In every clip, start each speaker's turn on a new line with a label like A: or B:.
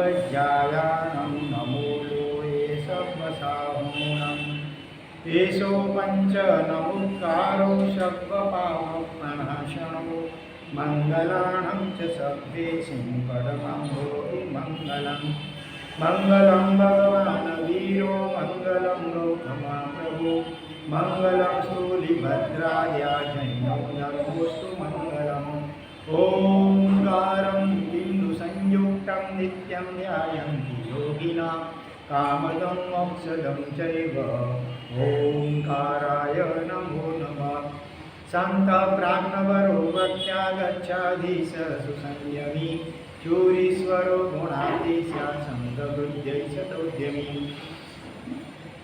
A: वज्रायाणं नमो लोये सर्वसाहूणम् एषो पञ्चनमुत्कारो सर्वपापप्रणाशनो मङ्गलानं च सर्वेषां परमं मङ्गलम् मङ्गलं भगवान् वीरो मङ्गलं लोकमा प्रभु मङ्गलं शूलिभद्राय जैनो नमोऽस्तु मङ्गलम् ओंकारं बिन्दुसंयुक्तं नित्यं ध्यायन्ति योगिनः कामदं मोक्षदं चैव ओंकाराय नमो नमः शान्तप्राज्ञवरो भक्त्या गच्छाधीश सुसंयमी चूरीश्वरो गुणाधीशः संगबुद्ध्यै शतोद्यमी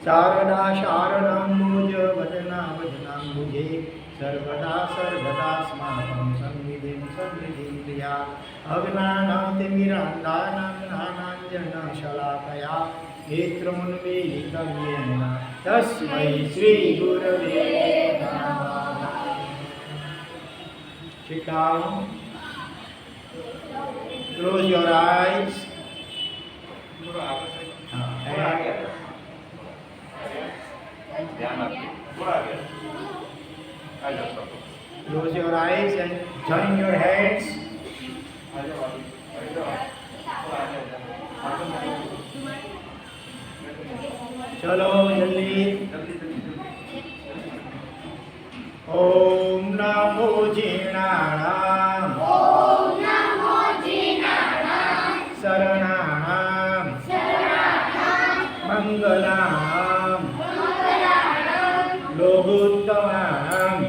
A: शारदा शारदाम्बुज वदना वदनाम्बुजे सर्वदा सर्वदास्माकं सन्निधिं सन्निधिं प्रिया अज्ञानातिमिरान्धानां ज्ञानाञ्जनशलाकया नेत्रमुन्मीलितं येन तस्मै श्रीगुरवे नमः। Sit down. Close your eyes. Close your eyes and join your hands. चलो जल्दी। ओम नमो जिनानाम शरणानाम मंगलानाम लोकोत्तमानाम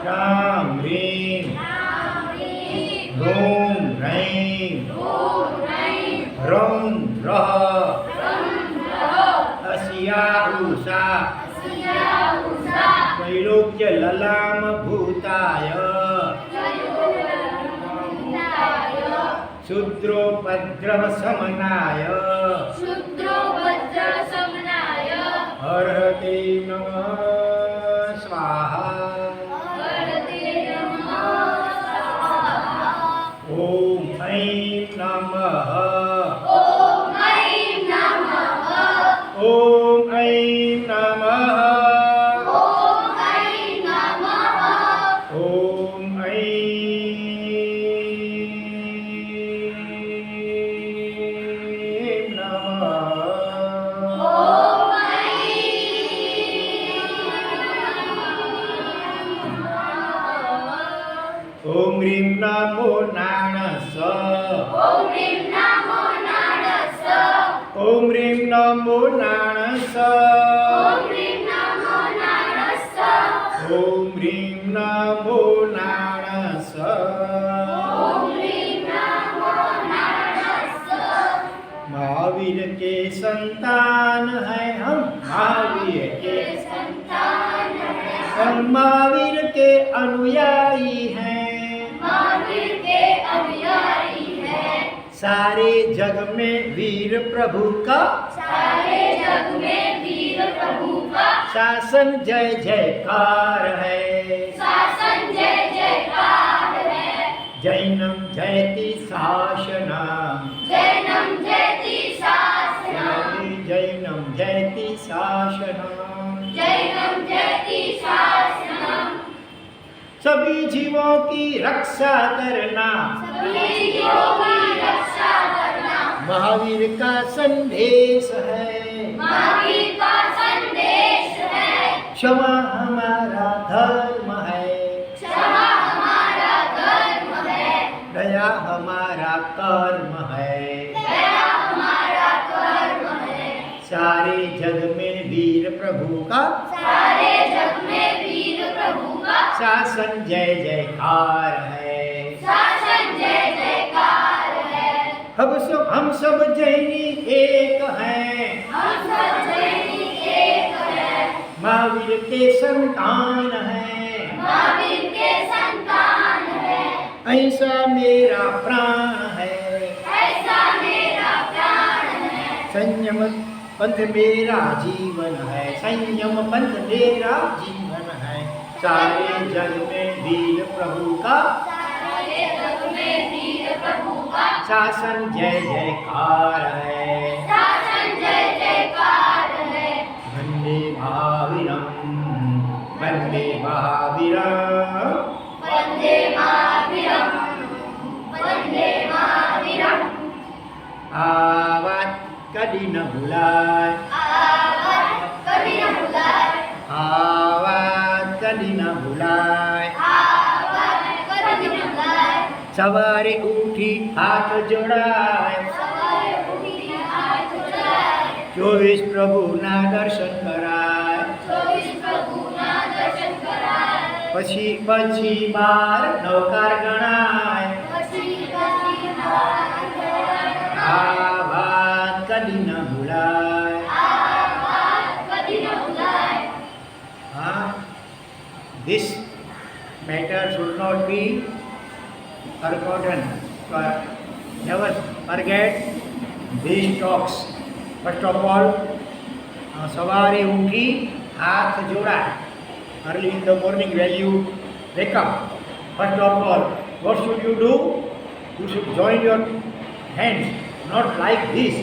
A: राम ह्रीं ह्रूं ह्रैं ह्रौं ह्रः अस्या उषा त्रैलोक्य ललाम भूताय शूद्रोपद्रव समनाय हरते नमः स्वाहा ओम ऐं नमः ओम ऐं नमः ओम ऐं नमः ओम ह्रीं नमो नाणस ओम ह्रीं नमो नाणस ओम ह्रीं नमो नाणस ओम ह्रीं नमो नाणस महावीर के संतान हैं हम महावीर के संतान हैं हम महावीर के अनुयायी हैं सारे जग में वीर प्रभु का शासन जय जयकार है जैनम जयति शासनम जैनम जयति शासनम सभी जीवों की रक्षा करना महावीर का संदेश है क्षमा हमारा धर्म है दया हमारा कर्म है सारे जग में वीर प्रभु का शासन जय जयकार है हम सब जैनी एक हैं महावीर के संतान हैं ऐसा मेरा प्राण है संयम पंथ मेरा जीवन है संयम पंथ मेरा जीवन है सारे जग में वीर प्रभु का शासन जय जयकार है, वंदे महावीरम, वंदे महावीरम। आ बात कभी न भुलाए, आ बात कभी न भुलाए। सवारे उठी हाथ जोड़ाए, 24 प्रभुना दर्शन कराय। પછી બાર નવકાર ગણાય, આ વાત કદી ન ભૂલાય। This matter should not be forgotten. Never forget these talks. First of all, સવારે ઉઠી હાથ જોડાય. Early in the morning when you wake up, first of all, what should you do? You should join your hands, not like this,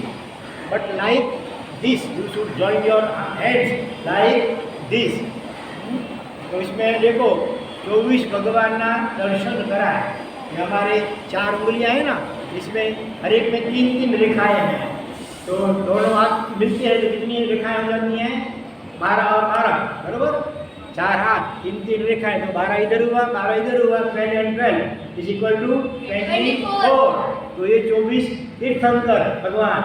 A: but like this. You should join your hands like this. तो इसमें देखो 24 भगवान ना दर्शन कराए। ये हमारे 4 उंगलियां हैं ना, इसमें हर एक में 3-3 रेखाएं हैं। तो दोनों हाथ मिलती है तो कितनी रेखाएं हो जाती हैं? 12 और 12, बराबर। 4 हाथ 3-3 रेखाएं, तो 12 इधर हुआ, 12 इधर हुआ, 12 and 12 इज इक्वल टू 24। तो ये 24 तीर्थंकर भगवान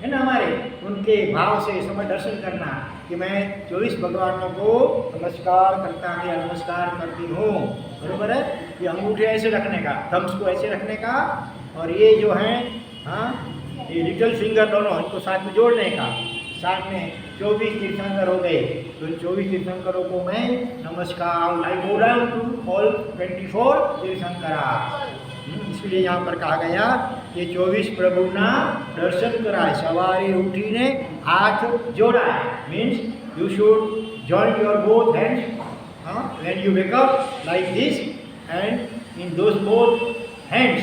A: है ना हमारे, उनके भाव से समय दर्शन करना कि मैं 24 भगवानों को नमस्कार करता हूँ या नमस्कार करती हूँ, बराबर है। ये अंगूठे ऐसे रखने का, थम्स को ऐसे रखने का, और ये जो है हाँ ये लिटिल फिंगर दोनों इनको साथ में जोड़ने का। साथ में 24 तीर्थंकर हो गए, तो 24 तीर्थंकरों को मैं नमस्कार आई गो डाउन टू ऑल 24 तीर्थंकरा। इसलिए यहाँ पर कहा गया कि 24 प्रभुना दर्शन कराए, सवारे उठीने हाथ जोड़ाए। Means you should join your both hands when you wake up like this, and in those both hands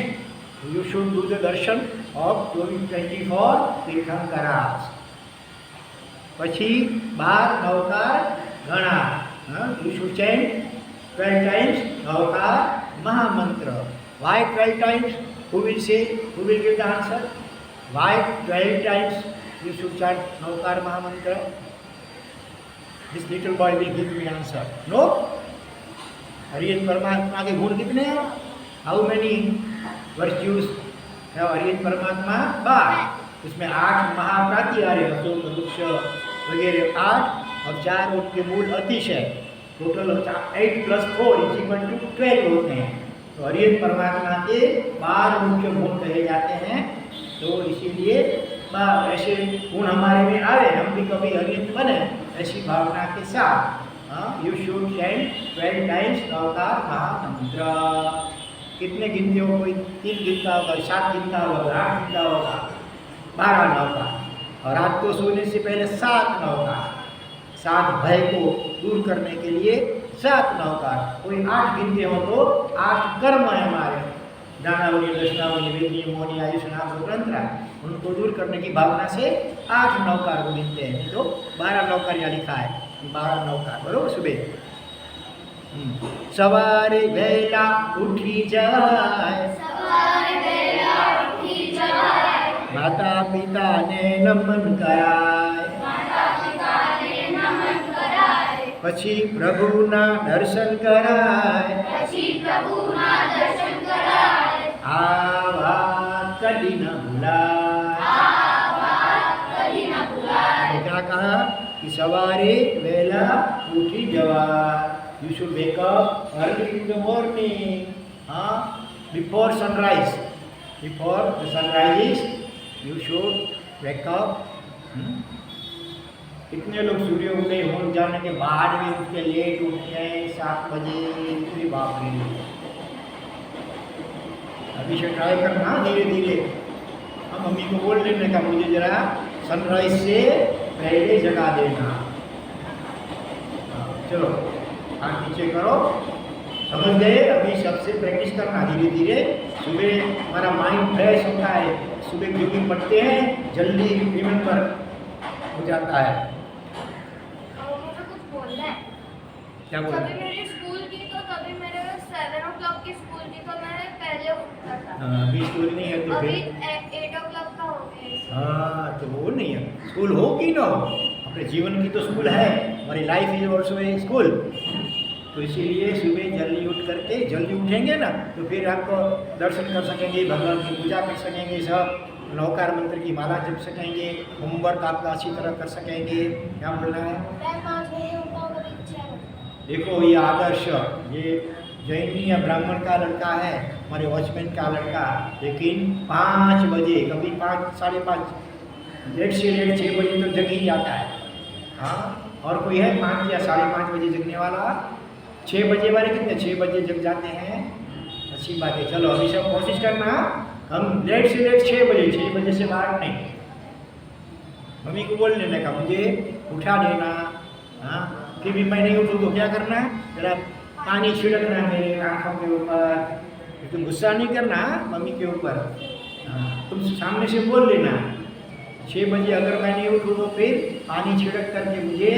A: you should do the darshan of 24 Tirthankara. પછી 12 નવકાર ગણા, you should chant 12 times Navkar મહામંત્ર. Why 12 times? Who will say? Who will give the answer? Why 12 times you should chant Navkar Mahamantra? This little boy will give me answer. No? हरियन परमात्मा के गुण कितने हैं? How many virtues है हरियन परमात्मा? 12. उसमें 8 महाप्रातिहार्य, अशोक वृक्ष वगैरह 8, और 4 उनके मूल अतिशय, टोटल 8 + 4 = 12 होते हैं। तो हरियन परमात्मा के 12 मुख्य गुण कहे जाते हैं। तो इसीलिए ऐसे गुण हमारे में आए, हम भी कभी हरियन बने, ऐसी भावना के साथ you should chant 12 times Navkar महामंत्र। कितने गिनते हो? कोई 3 गिनता होगा, 7 गिनता होगा, 8 गिनता होगा, 12 नवकार। और रात को सोने से पहले 7 नवकार, 7 भय को दूर करने के लिए 7 नवकार। कोई 8 गिनते हो तो 8 कर्म है हमारे, दानावली, दशनावली, वेदी, मोनी, आयुष, नाम, तंत्र, उनको दूर करने की भावना से 8 नवकार को गिनते हैं। तो 12 नवकार यहाँ लिखा है, 12 नवकार, बरोबर। सुबह सवारे वेला उठी जाए, माता पिता ने नमन कराय, પછી પ્રભુના દર્શન કરાય, આ વાત કદી ન ભૂલાય। क्या कहा कि सवारे वेला उठी जवा, you should wake up early in the morning, before sunrise, before the sunrise you should wake up. कितने लोग सूर्य उदय हो जाने के बाद भी उठते, लेट उठते हैं 7 बजे, इतनी बाप रे। अभी से ट्राई करना धीरे धीरे। हम मम्मी को बोल लेने का मुझे जरा सनराइज से पहले जगा देना। चलो हाथ नीचे करो, समझ गए? अभी सबसे प्रैक्टिस करना धीरे धीरे। सुबह हमारा माइंड फ्रेश होता है, सुबह जो भी पढ़ते हैं जल्दी रिमेम्बर हो जाता है।
B: मुझे कुछ बोलना है।
A: क्या बोलना
B: कभी
A: है?
B: मेरी स्कूल की तो कभी मेरे 7 o'clock की स्कूल की तो मैं पहले उठता था।
A: अभी स्कूल नहीं है तो
B: अभी
A: फिर
B: 8 o'clock का हो गया।
A: हाँ, तो वो नहीं है। स्कूल हो कि ना हो, अपने जीवन की तो स्कूल है। हमारी life is also a school. तो इसीलिए सुबह जल्दी उठ करके, जल्दी उठेंगे ना तो फिर आपको दर्शन कर सकेंगे, भगवान की पूजा कर सकेंगे, सब नौकार मंत्र की माला जप सकेंगे, होमवर्क आपका अच्छी तरह कर सकेंगे। क्या बोलना है?
B: मैं 5 बजे उठता हूँ, कभी 6 बजे।
A: देखो ये आदर्श, ये जैनी या ब्राह्मण का लड़का है, हमारे वॉचमैन का लड़का, लेकिन 5 बजे, कभी 5, 5:30, लेट से लेट 6 बजे तो जग ही जाता है। हाँ, और कोई है 5 या 5:30 बजे जगने वाला? 6 बजे वाले कितने 6 बजे जग जाते हैं? अच्छी बात है। चलो अभी सब कोशिश करना, हम लेट से लेट 6 बजे, 6 बजे से बाहर नहीं। मम्मी को बोल देने का मुझे उठा देना। हाँ, फिर भी मैं नहीं उठूँ तो क्या करना है? जरा पानी छिड़कना मेरे आँखों के ऊपर। तुम गुस्सा नहीं करना मम्मी के ऊपर। हाँ, तुम सामने से बोल लेना 6 बजे अगर मैं नहीं उठूँ तो फिर पानी छिड़क करके मुझे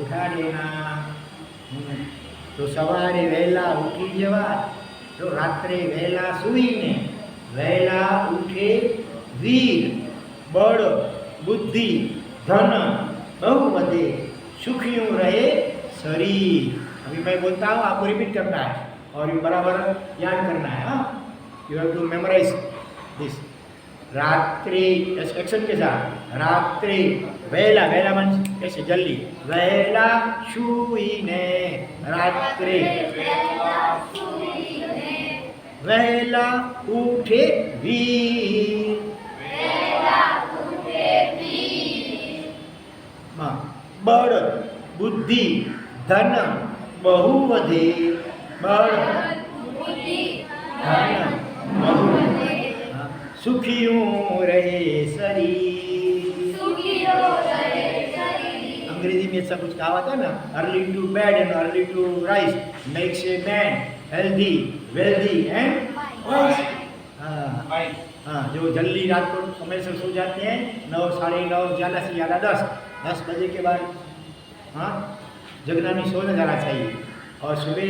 A: उठा देना। तो सवारे वहेला उठी जवा, तो रात्रे वहेला सुईने वहेला उठे वीर, बड़ बुद्धि धन बहु વધે, सुखियों रहे शरीर। अभी मैं बोलता हूँ, आपको रिपीट करना है और ये बराबर याद करना है। हाँ, you have to memorise this. रात्रि एक्शन के साथ, रात्रि वहेला, वहेला मीन्स कैसे जल्दी, वहेला शुईने, रात्रि वहेला उठे वीर, हाँ, बड़ बुद्धि धन बहु વધે, बड़ धन बहु વધે, हाँ, सुखियों रहे शरीर। अंग्रेजी में ऐसा कुछ कहा था ना, early to bed and early to rise makes a man healthy wealthy and wise. हाँ हाँ, जो जल्दी रात को समय से सो जाते हैं 9, 9:30, ज़्यादा से ज़्यादा 10 बजे के बाद, हाँ, जगना नहीं, सोना जाना चाहिए। और सुबह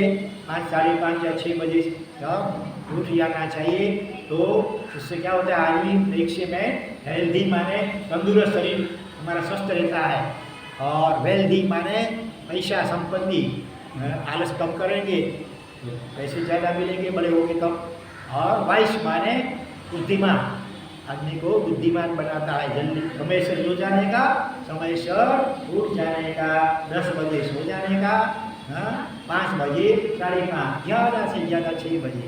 A: 5, 5:30 या 6 बजे तक उठ जाना चाहिए। तो उससे क्या होता है, आदमी एक से मैं हेल्दी माने तंदुरुस्त शरीर हमारा स्वस्थ रहता है, और वेल्दी माने पैसा संपत्ति, आलस कम करेंगे तो पैसे ज़्यादा मिलेंगे, बड़े होंगे कम। और वाइस माने बुद्धिमान, आदमी को बुद्धिमान बनाता है। जल्दी समय से सो जाने का, समय से उठ जाने का, 10 बजे सो जाने का, हाँ, 5 बजे 5:30, ज़्यादा से ज़्यादा 6 बजे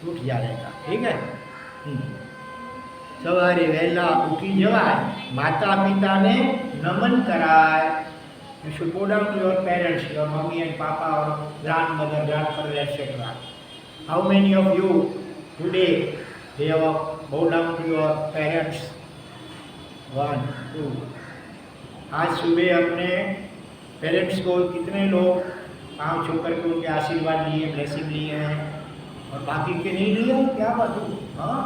A: उठ जाने का। ठीक है? सवारे वहेला उठी जवाय, माता पिता ने नमन कराय। You should go down to your parents, your mommy and papa, or grandmother, grandfather, etc. How many of you today they have bow down to your parents? 1, 2. आज सुबह अपने पेरेंट्स को कितने लोग पाँव छू करके उनके आशीर्वाद लिए, ब्लेसिंग लिए हैं, और बाकी के नहीं लिए? क्या बात हो? हाँ,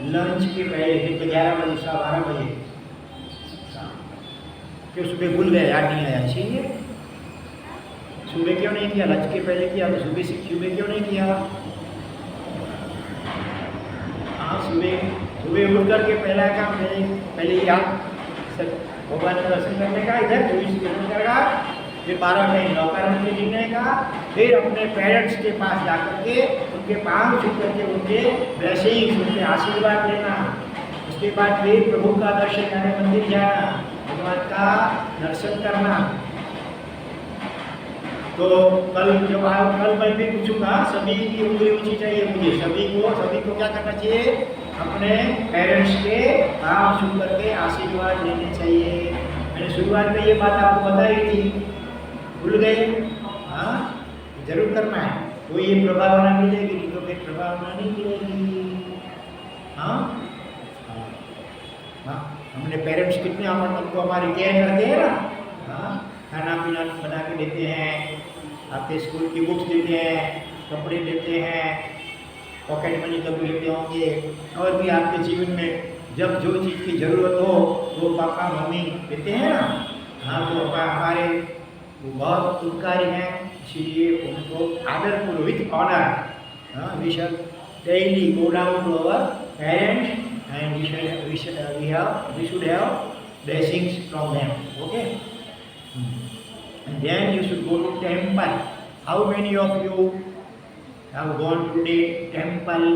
A: लंच के पहले, फिर तो 11 बजे, 12 बजे, क्यों सुबह भूल गए, याद नहीं आया? चाहिए सुबह क्यों नहीं किया? लंच के पहले किया तो सुबह क्यों नहीं किया? हाँ, सुबह उठ करके पहला काम पहले याद भगवान का दर्शन करने का, इधर 24 किलोमीटर का, फिर 12 में नौकर में लिखने का, फिर अपने पेरेंट्स के पास जाकर के उनके पाँव छू करके उनके ब्लेसिंग्स, उनके आशीर्वाद लेना। उसके बाद फिर प्रभु का दर्शन करने मंदिर जाना, भगवान का दर्शन करना। तो कल मैं भी पूछूंगा, सभी की उंगली ऊंची चाहिए मुझे, सभी को क्या करना चाहिए? अपने पेरेंट्स के पाँव छू करके आशीर्वाद लेने चाहिए। मैंने शुरुआत में ये बात आपको बताई थी, भूल गए? हाँ, जरूर करना है, तो ये प्रभावना मिलेगी, नहीं तो फिर प्रभावना नहीं मिलेगी। हाँ हाँ, हमने पेरेंट्स कितने हमको हमारी केयर करते हैं ना, हाँ, खाना पीना बना के देते हैं, आपके स्कूल की बुक्स देते हैं, कपड़े देते हैं, पॉकेट मनी कभी लेते होंगे, और भी आपके जीवन में जब जो चीज़ की ज़रूरत हो वो पापा मम्मी देते हैं ना। हाँ, तो हमारे वो बहुत उपकारी हैं, इसीलिए उनको आदरपूर्व with honour we should daily go down to our parents and we should have blessings from them. Okay. And then you should go to temple. How many of you have gone to the temple?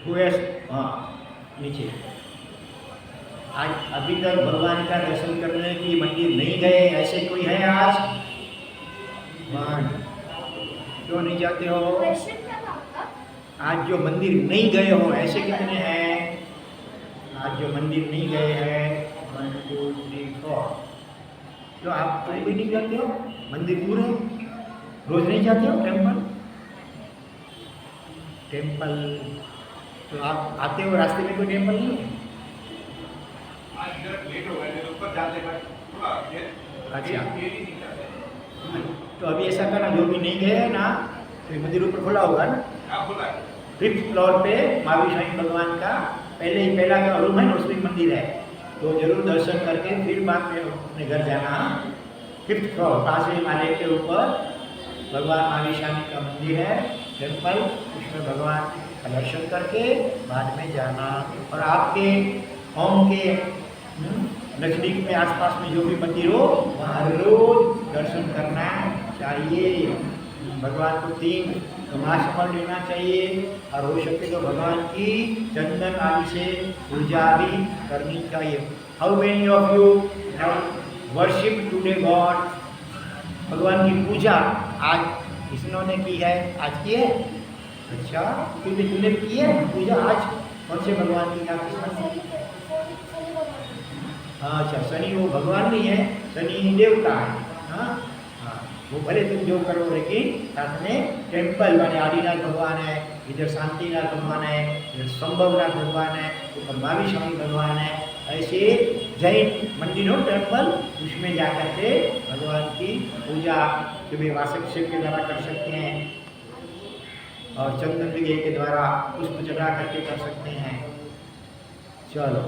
A: Who has? नीचे आज अभी तक भगवान का दर्शन करने के लिए मंदिर नहीं गए, ऐसे कोई है आज? क्यों नहीं जाते हो?
B: क्वेश्चन क्या था आपका?
A: आज जो मंदिर नहीं गए हो ऐसे कितने हैं? आज जो मंदिर नहीं गए हैं 1 2 3 4। तो आप कहीं भी नहीं जाते हो? मंदिर दूर है, रोज नहीं जाते हो टेम्पल? तो आप आते हो, रास्ते में कोई टेम्पल नहीं है? अच्छा, तो अभी ऐसा करना, जो भी नहीं गए है ना, तो मंदिर ऊपर खुला होगा ना, 5th फ्लोर पे महावीर स्वामी भगवान का पहला का रूम है ना, उसमें मंदिर है, तो जरूर दर्शन करके फिर बाद में अपने घर जाना। 5th फ्लोर 5वें माले के ऊपर भगवान महावीर स्वामी का मंदिर है, टेम्पल, उसमें भगवान का दर्शन करके बाद में जाना। और आपके होम के नज़दीक में आसपास में जो भी मंदिर हो वहाँ रोज दर्शन करना चाहिए। भगवान को 3 कमाशमल लेना चाहिए, और हो सके तो भगवान की चंदन आदि से पूजा भी करनी चाहिए। How many of you have worship today God? भगवान की पूजा आज किसने की है? आज की है? अच्छा, तूने की है पूजा आज? कौन से भगवान की? हाँ, अच्छा, शनि वो भगवान नहीं है, शनि देवता है। हाँ, वो भले तुम जो करो, लेकिन साथ में टेम्पल माने आदिनाथ भगवान है, इधर शांतिनाथ भगवान है, इधर संभवनाथ भगवान है, ऊपर महावीर स्वामी भगवान है। ऐसे जैन मंदिर हो टेम्पल, उसमें जाकर के भगवान की पूजा सुबह वासक शिव के द्वारा कर सकते हैं, और चंदन विजय के द्वारा पुष्प चढ़ा करके कर सकते हैं। चलो,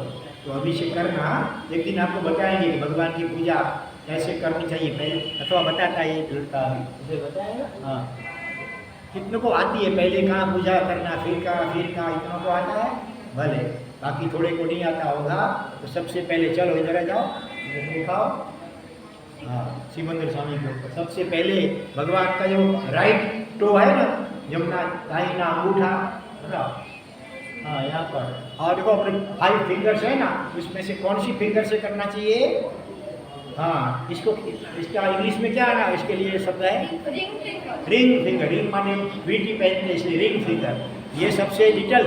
A: तो अभी से करना, लेकिन आपको बताएंगे कि भगवान की पूजा कैसे करनी चाहिए पहले, अथवा बताता है ये जुड़ता उसे बताएगा। हाँ, कितनों को आती है पहले कहाँ पूजा करना, फिर कहाँ, इतनों को आता है भले, बाकी थोड़े को नहीं आता होगा। तो सबसे पहले चलो इधर आ जाओ, इधर दिखाओ। हाँ, सिमंदर स्वामी को सबसे पहले भगवान का जो राइट टो है ना, जमुना दाहिना अंगूठा बताओ। हाँ, यहाँ पर, और देखो अपने 5 फिंगर्स है ना, उसमें से कौन सी फिंगर से करना चाहिए? हाँ, इसको, इसका इंग्लिश में क्या है ना, इसके लिए शब्द है रिंग फिंगर। रिंग माने वीटी पहनते इसलिए रिंग फिंगर। ये सबसे लिटल,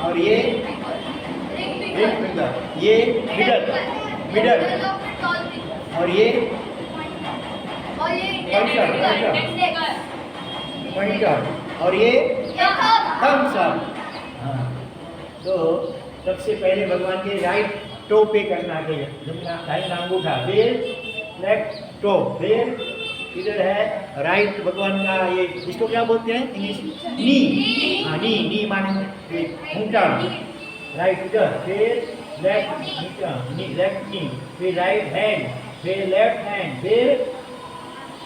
A: और ये रिंग फिंगर, ये मिडल, और ये पॉइंटर, और ये थम्स अप। हाँ, तो सबसे पहले भगवान के राइट टो पे करना चाहिए, दाहिना अंगूठा, फिर लेफ्ट टो, फिर इधर है राइट भगवान का, ये इसको क्या बोलते हैं इंग्लिश? नी। हाँ, नी माने घूंटा, राइट इधर, फिर लेफ्ट नी, लेफ्ट नी, फिर राइट हैंड, फिर लेफ्ट हैंड,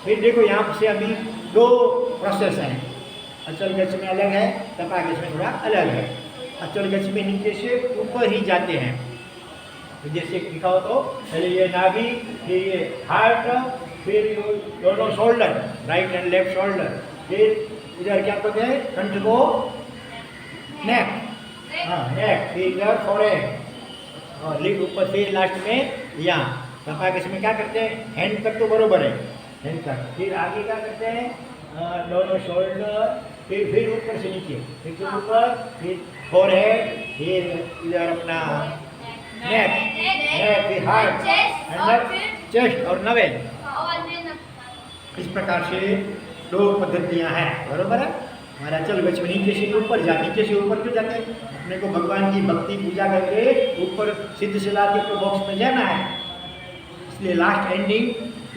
A: फिर देखो यहाँ से अभी 2 प्रोसेस हैं। अचल गच में अलग है, तपा गच में थोड़ा अलग है। अचल गच में नीचे से ऊपर ही जाते हैं, तो जैसे दिखाओ तो पहले ये नाभि, फिर ये हार्ट, फिर दोनों shoulder, right and left shoulder, फिर इधर क्या कहते हैं कंठ को, नेक, हाँ नेक, फिर इधर फोरहेड, और लिप ऊपर, फिर लास्ट में यहाँ तपा गच में क्या करते हैं, हैंड तक तो बरोबर है, हैंड तक, फिर आगे क्या करते हैं दोनों शोल्डर, फिर ऊपर से नीचे, फिर ऊपर, फिर फोरहेड, फिर इधर अपना नेक, फिर हार्ट, चेस्ट और नवेल। इस प्रकार से 2 पद्धतियाँ हैं, बरोबर है। हमारा चल बच्चों नीचे से ऊपर जा, नीचे से ऊपर क्यों जाते हैं? अपने को भगवान की भक्ति पूजा करके ऊपर सिद्ध सिला के तो बॉक्स में जाना है, इसलिए लास्ट एंडिंग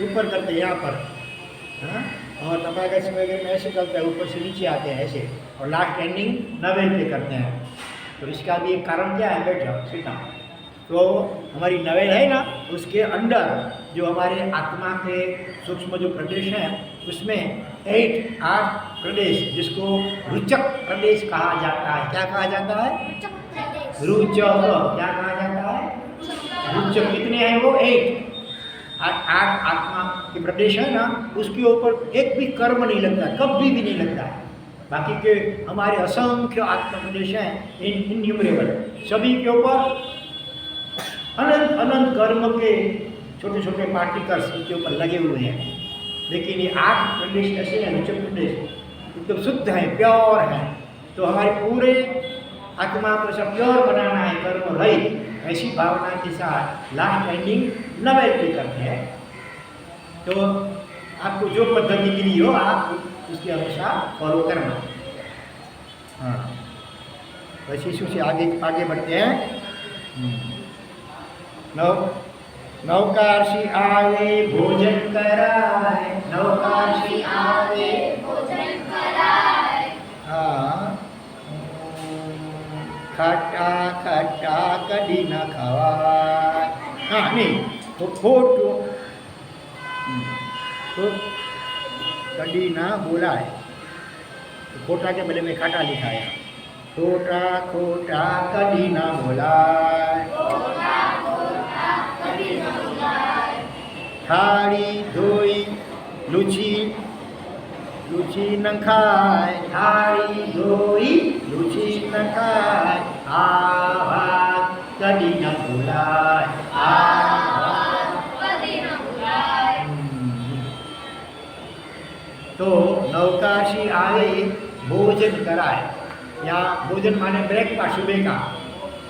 A: ऊपर करते हैं यहाँ पर। हाँ, और तपागत वगैरह में ऐसे चलते हैं, ऊपर से नीचे आते हैं ऐसे, और लास्ट एंडिंग नवेल पे करते हैं। तो इसका भी एक कारण क्या है? बैठ जाओ, सीधा। तो हमारी नवेल है ना, उसके अंदर जो हमारे आत्मा के सूक्ष्म जो प्रदेश हैं उसमें 8 प्रदेश, जिसको रुचक प्रदेश कहा जाता है। क्या कहा जाता है? रुचक। क्या कहा जाता है? रुचक। कितने हैं वो? 8 आत्मा के प्रदेश है ना, उसके ऊपर एक भी कर्म नहीं लगता, कभी भी नहीं लगता है। बाकी के हमारे असंख्य आत्मा प्रदेश हैं, इनन्यूमरेबल, सभी के ऊपर अनंत अनंत कर्म के छोटे छोटे पार्टिकल्स उसके ऊपर लगे हुए हैं। लेकिन ये 8 प्रदेश ऐसे हैं, रुचक प्रदेश एकदम शुद्ध हैं, प्योर हैं। तो हमारे पूरे आत्मा को सब प्योर बनाना है, कर्म रहित, ऐसी भावना के साथ लास्ट एंडिंग नवेल पे करते हैं। तो आपको जो पद्धति मिली हो आप उसके अनुसार फॉलो करना। हाँ, बस इसी से आगे आगे बढ़ते हैं। नौकाशी आवे भोजन कराए, नौकाशी आवे भोजन कराए। हाँ, खट्टा खट्टा कभी न खवाए। हाँ नहीं, तो खोटो तो कभी ना बोला है, तो खोटा के बदले में खाटा लिखा है। खोटा खोटा कभी ना बोला, थाली धोई लुची लुची न खाए, थाली धोई लुची न खाए। आवाज कभी न भुलाए, आवाज कभी न भुलाए। तो नौकाशी आए भोजन कराए, या भोजन माने ब्रेकफास्ट,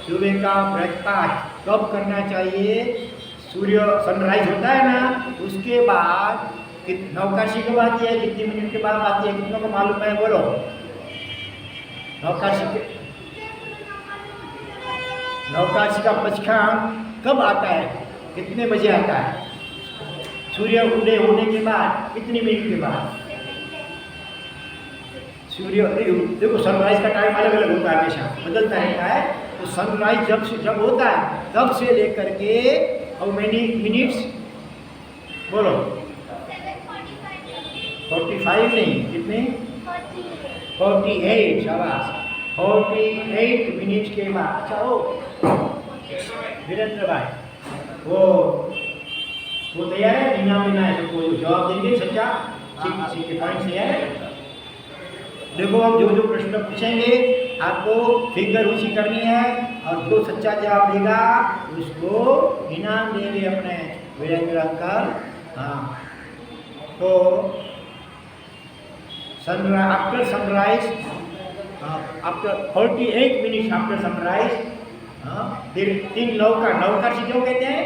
A: सुबह का ब्रेकफास्ट कब करना चाहिए? सूर्य सनराइज होता है ना, उसके बाद। नौकाशी कब आती है? कितने मिनट के बाद आती है? कितनों को मालूम है? बोलो। नौकाशी का पचखान कब आता है? कितने बजे आता है? सूर्य उदय होने के बाद कितने मिनट के बाद? सूर्य देखो सनराइज का टाइम अलग अलग होता है, हमेशा बदलता रहता है। तो सनराइज जब होता है तब से लेकर के हाउ मेनी मिनट्स? बोलो। 45 नहीं, कितने? 48। शाबाश, 48 मिनट के बाद। अच्छा हो वीरेंद्र भाई, वो तैयार है? बिना है सबको जवाब देंगे सच्चा, ठीक के पॉइंट से है। देखो अब जो जो प्रश्न पूछेंगे आपको फिंगर ऊंची करनी है, और जो सच्चा जवाब देगा उसको इनाम देंगे अपने वीरेंद्र अंकल। हाँ, तो after sunrise, after 48 minutes after sunrise, फिर 3 नौकाशी क्यों कहते हैं?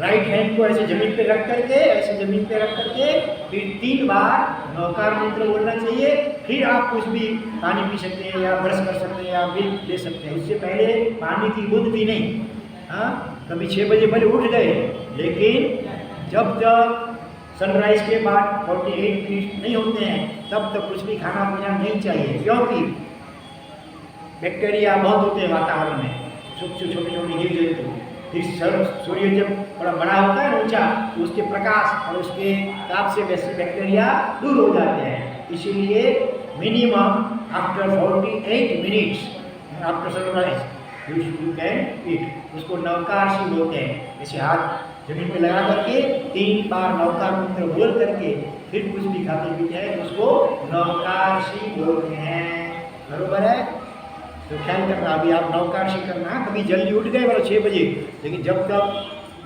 A: राइट हैंड को ऐसे जमीन पे रख करके, ऐसे जमीन पे रख करके फिर 3 बार नौकार मंत्र बोलना चाहिए। फिर आप कुछ भी पानी पी सकते हैं, या ब्रश कर सकते हैं, या मिल्क ले सकते हैं। उससे पहले पानी की बूंद भी नहीं। हाँ, कभी 6 बजे भले उठ गए, लेकिन जब तक सनराइज के बाद 48 मिनट नहीं होते हैं तब तक कुछ भी खाना पीना नहीं चाहिए, क्योंकि बैक्टीरिया बहुत होते हैं वातावरण में, छोटे छोटे जीव जंतु। फिर सूर्य जब थोड़ा बड़ा होता है ऊंचा, तो उसके प्रकाश और उसके ताप से वैसे बैक्टीरिया दूर हो जाते हैं। इसीलिए minimum after 48 minutes after sunrise you can eat. उसको नौकाशी बोलते हैं। ऐसे हाथ जमीन पे लगा करके 3 बार नौकार मंत्र बोल करके फिर कुछ भी खाते पीते हैं, तो उसको नौकाशी बोलते हैं। बरोबर है? तो ख्याल करना, अभी आप नौकाशी करना। कभी जल्दी उठ गए बोलो 6 बजे, लेकिन जब तक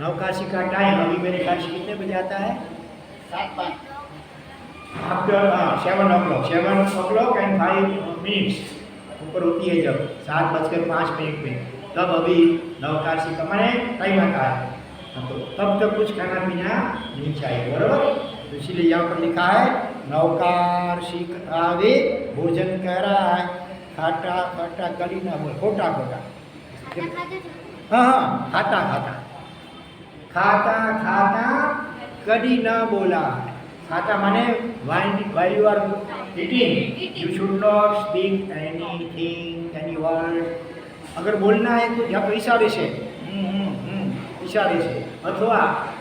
A: नौकाशी का टाइम, अभी मेरे ख्याल से कितने बजे आता है? 7 आफ्टर 7 o'clock एंड 5 मिनट्स ऊपर होती है, जब 7:05 पे, तब अभी नौकाशी का माने टाइम आता है। तो तब तक कुछ खाना पीना नहीं चाहिए, बराबर? तो इसीलिए यहाँ पर लिखा है नौकार सीख आवे भोजन कराय खाटा खाटा कड़ी ना बोल खोटा खोटा हाँ हाँ खाता खाता खाता खाता कड़ी ना बोला खाता माने while you are eating you should not speak anything any word अगर बोलना है तो या तो इशारे से इशारे से अथवा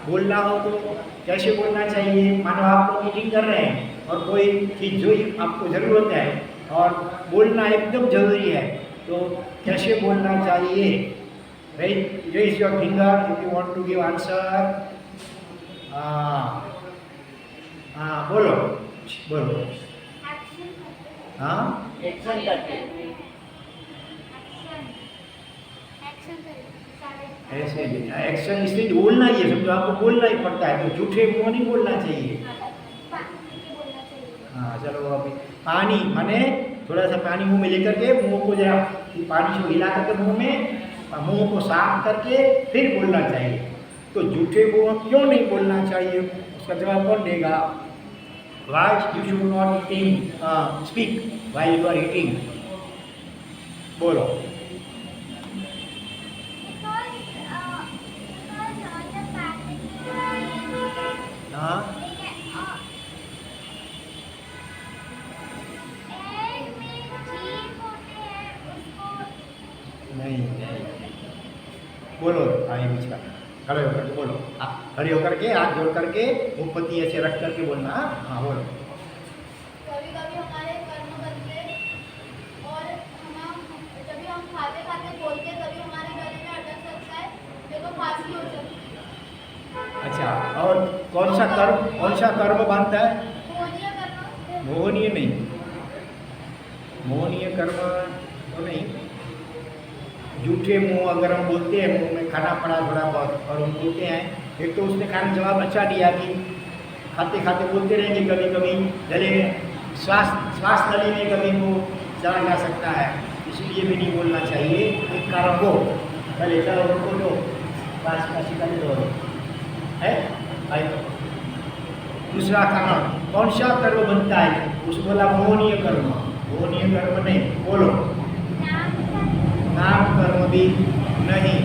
A: बोलना हो तो कैसे बोलना चाहिए। मानो आप लोग मीटिंग कर रहे हैं और कोई चीज़ जो आपको ज़रूरत है और बोलना एकदम ज़रूरी है तो कैसे बोलना चाहिए। Raise your finger if you want to give answer. बोलो बोलो हाँ
C: एक्शन करके
A: ऐसे एक्शन इसलिए बोलना ही है समझो आपको बोलना ही पड़ता है तो झूठे मुंह नहीं बोलना चाहिए। हाँ चलो अभी पानी माने थोड़ा सा पानी मुंह में लेकर के मुंह को जरा पानी से हिला करके मुंह को साफ करके फिर बोलना चाहिए। तो झूठे मुंह क्यों नहीं बोलना चाहिए उसका जवाब कौन देगा। Why you should not speak while you are eating? बोलो हाँ नहीं बोलो आगे बीच का खड़े होकर के बोलो खड़े होकर के हाथ जोड़ करके मुखपति ऐसे रख करके बोलना। हाँ बोलो
B: कभी कभी हमारे कर्म बनते और जब हम खाते खाते बोलते तभी हमारे गले में अटक सकता है देखो खांसी हो सकती है।
A: अच्छा और कौन सा कर्म बनता है।
B: मोहनीय कर्म
A: मोहनीय नहीं मोहनीय कर्म तो नहीं। झूठे मुंह अगर हम बोलते हैं मुंह में खाना पड़ा थोड़ा बहुत और हम बोलते हैं एक तो उसने कारण जवाब अच्छा दिया कि खाते खाते बोलते रहेंगे कभी कभी गले में श्वास नली में कभी वो चला जा सकता है इसलिए भी नहीं बोलना चाहिए। एक कारण वो पहले चलो उनको दो पाँच काशी कर दो है भाई। दूसरा कारण कौन सा कर्म बनता है उस बोला मोहनीय कर्म नहीं बोलो नाम कर्म भी नहीं।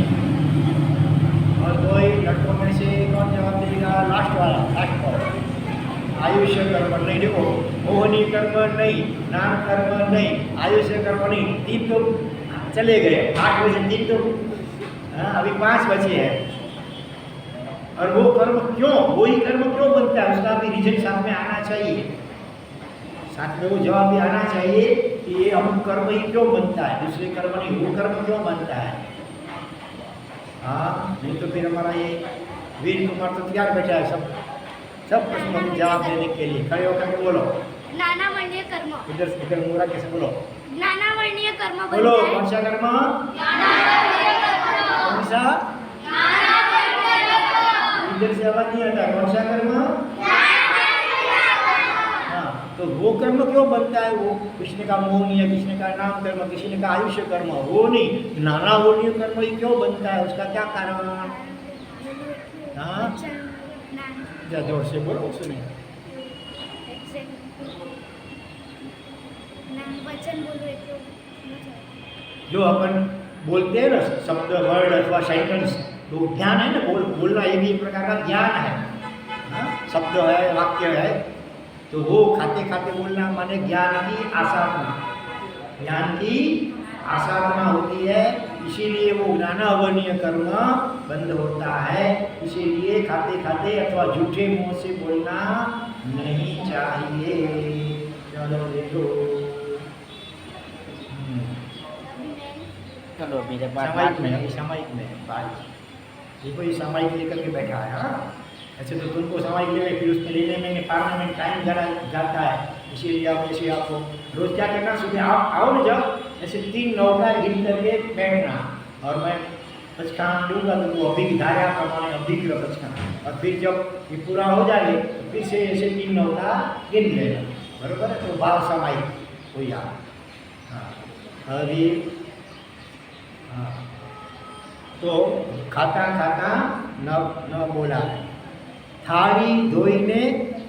A: और कोई लड़कों में से कौन जवाब देगा लास्ट वाला आयुष्य कर्म नहीं। देखो मोहनीय कर्म नहीं नाम कर्म नहीं आयुष्य कर्म नहीं तीन तो चले गए 8 में से 3 तो अभी 5 बचे हैं। और वो कर्म क्यों वही कर्म क्यों बनता है उसका भी रीजन साथ में आना चाहिए। साथ में वो जवाब भी आना चाहिए कि ये अमुक कर्म ही क्यों बनता है दूसरे कर्म नहीं वो कर्म क्यों बनता है। हाँ नहीं तो फिर हमारा ये वीर कुमार तो तैयार बैठा है सब प्रश्नों के जवाब देने के लिए। खड़े होकर के बोलो
B: ज्ञानावर्णीय कर्म
A: इधर मुरा कैसे बोलो
B: ज्ञानावर्णीय कर्म
A: बोलो कौन सा कर्म कौन सा इधर से आवाज नहीं आता कौन सा कर्म। तो वो कर्म क्यों बनता है वो किसने का मोहनीय किसने का नाम कर्म किसी ने का आयुष्य कर्म वो नहीं नाना मोहनीय कर्म ही क्यों बनता है उसका क्या कारण। हाँ जोर से बोलो सुने जो अपन बोलते हैं ना शब्द वर्ड अथवा सेंटेंस तो ज्ञान है ना बोलना ये भी एक प्रकार का ज्ञान है। शब्द है वाक्य है तो वो खाते खाते बोलना माने ज्ञान की आसाधना होती है। इसीलिए वो ज्ञानावर्णीय कर्म बंद होता है। इसीलिए खाते खाते अथवा झूठे मुंह से बोलना नहीं चाहिए। चलो देखो
C: चलो मेरे पास
A: सामायिक में देखो ये सामायिक लेकर के बैठा है। हाँ ऐसे तो तुमको सामायिक लेकर फिर उसमें लेने में पार्लियामेंट टाइम जाता है। इसीलिए आप जैसे आपको रोज क्या करना सुबह आप आओ ना जब ऐसे 3 नौका गिन करके बैठना और मैं पचखाना दूंगा तो वो अभी धारा प्रमाणे अभी की पचखाना और फिर जब ये पूरा हो जाए तो फिर से ऐसे 3 नौका गिन लेना बराबर है। तो भाव सामायिक हो यार। हाँ अभी हाँ तो खाता खाता न बोला थाली धोईने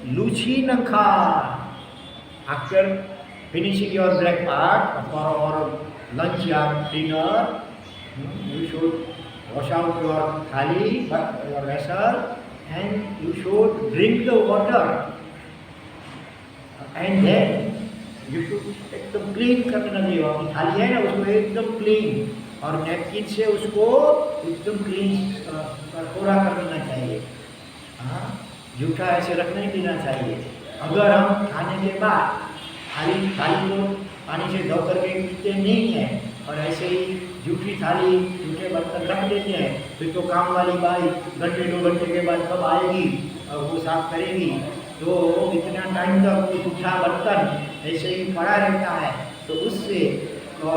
A: लूची न खा। After finishing your breakfast or lunch or dinner, you should wash out your thali, your vessel, and you should drink the water, and then you should एकदम क्लीन करना चाहिए। अपनी थाली है ना उसको एकदम क्लीन और नैपकिन से उसको एकदम क्लीन पूरा कर देना चाहिए। हाँ, जूठा ऐसे रखना नहीं देना चाहिए। अगर हम खाने के बाद थाली को पानी से धो करके पीते नहीं हैं और ऐसे ही जूठी थाली जूठे बर्तन रख देते हैं, फिर तो काम वाली बाई घंटे 2 घंटे के बाद कब आएगी और वो साफ करेगी, तो इतना टाइम तक वो जूठा बर्तन ऐसे ही पड़ा रहता है। तो उससे तो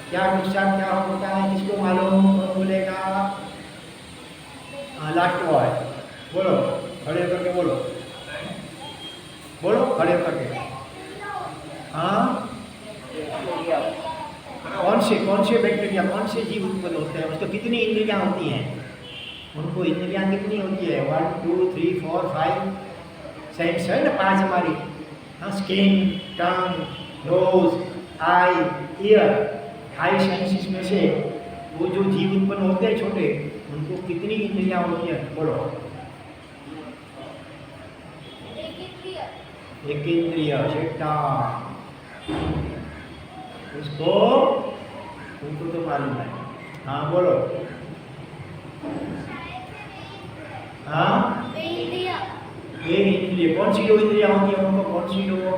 A: क्या नुकसान क्या होता है, किसको मालूम? कौन बोलेगा? लास्ट वर्ड बोलो, खड़े करके बोलो, बोलो खड़े करके। हाँ, कौन से बैक्टीरिया, कौन से जीव उत्पन्न होते हैं? उसको कितनी इंद्रियाँ होती हैं? उनको इंद्रियाँ कितनी होती है? 1 2 3 4 5 सेंस है ना, 5 हमारी। हाँ, स्किन, टंग, नोज, आई, ईयर, 5 सेंसेस में से वो जो जीव उत्पन्न होते हैं छोटे, उनको कितनी इंद्रियाँ होती हैं? बोलो। एक इंद्रिय शेटा, उसको तुमको तो मालूम है। हाँ बोलो। हाँ, एक इंद्रिय। कौन सी 2 इंद्रियाँ होती है उनको? कौन सी 2?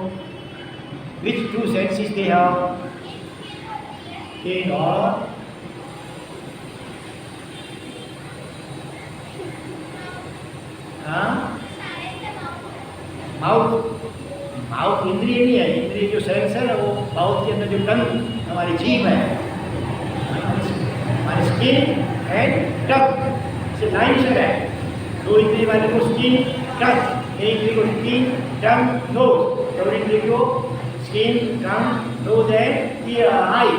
A: विच 2 सेंसेस दे हैव? स्किन और माउथ। माउथ इंद्रिय नहीं है, इंद्रिय जो सेंस है ना वो माउथ के अंदर जो टंग हमारी जीभ है, हमारी स्किन एंड टंग से लाइन से है। 2 इंद्रिय वाले को स्किन टंग, एक इंद्रिय को स्किन टंग नोज, और इंद्रिय को skin tongue knows and year I,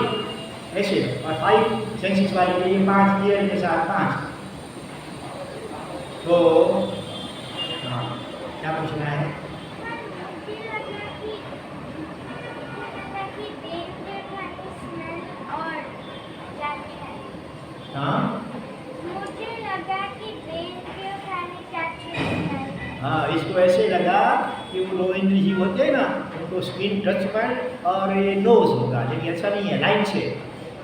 A: ऐसे। और 5 सेंसेस वाले के लिए 5 ईयर के साथ 5। तो क्या पूछना है? हाँ,
B: मुझे लगा कि ब्रेन के खाने क्या चीज़।
A: हाँ, इसको ऐसे लगा कि वो 2 इंद्रिय जीव होते हैं ना, उनको स्किन टच पर और ये नोज होगा, लेकिन ऐसा नहीं है। लाइन से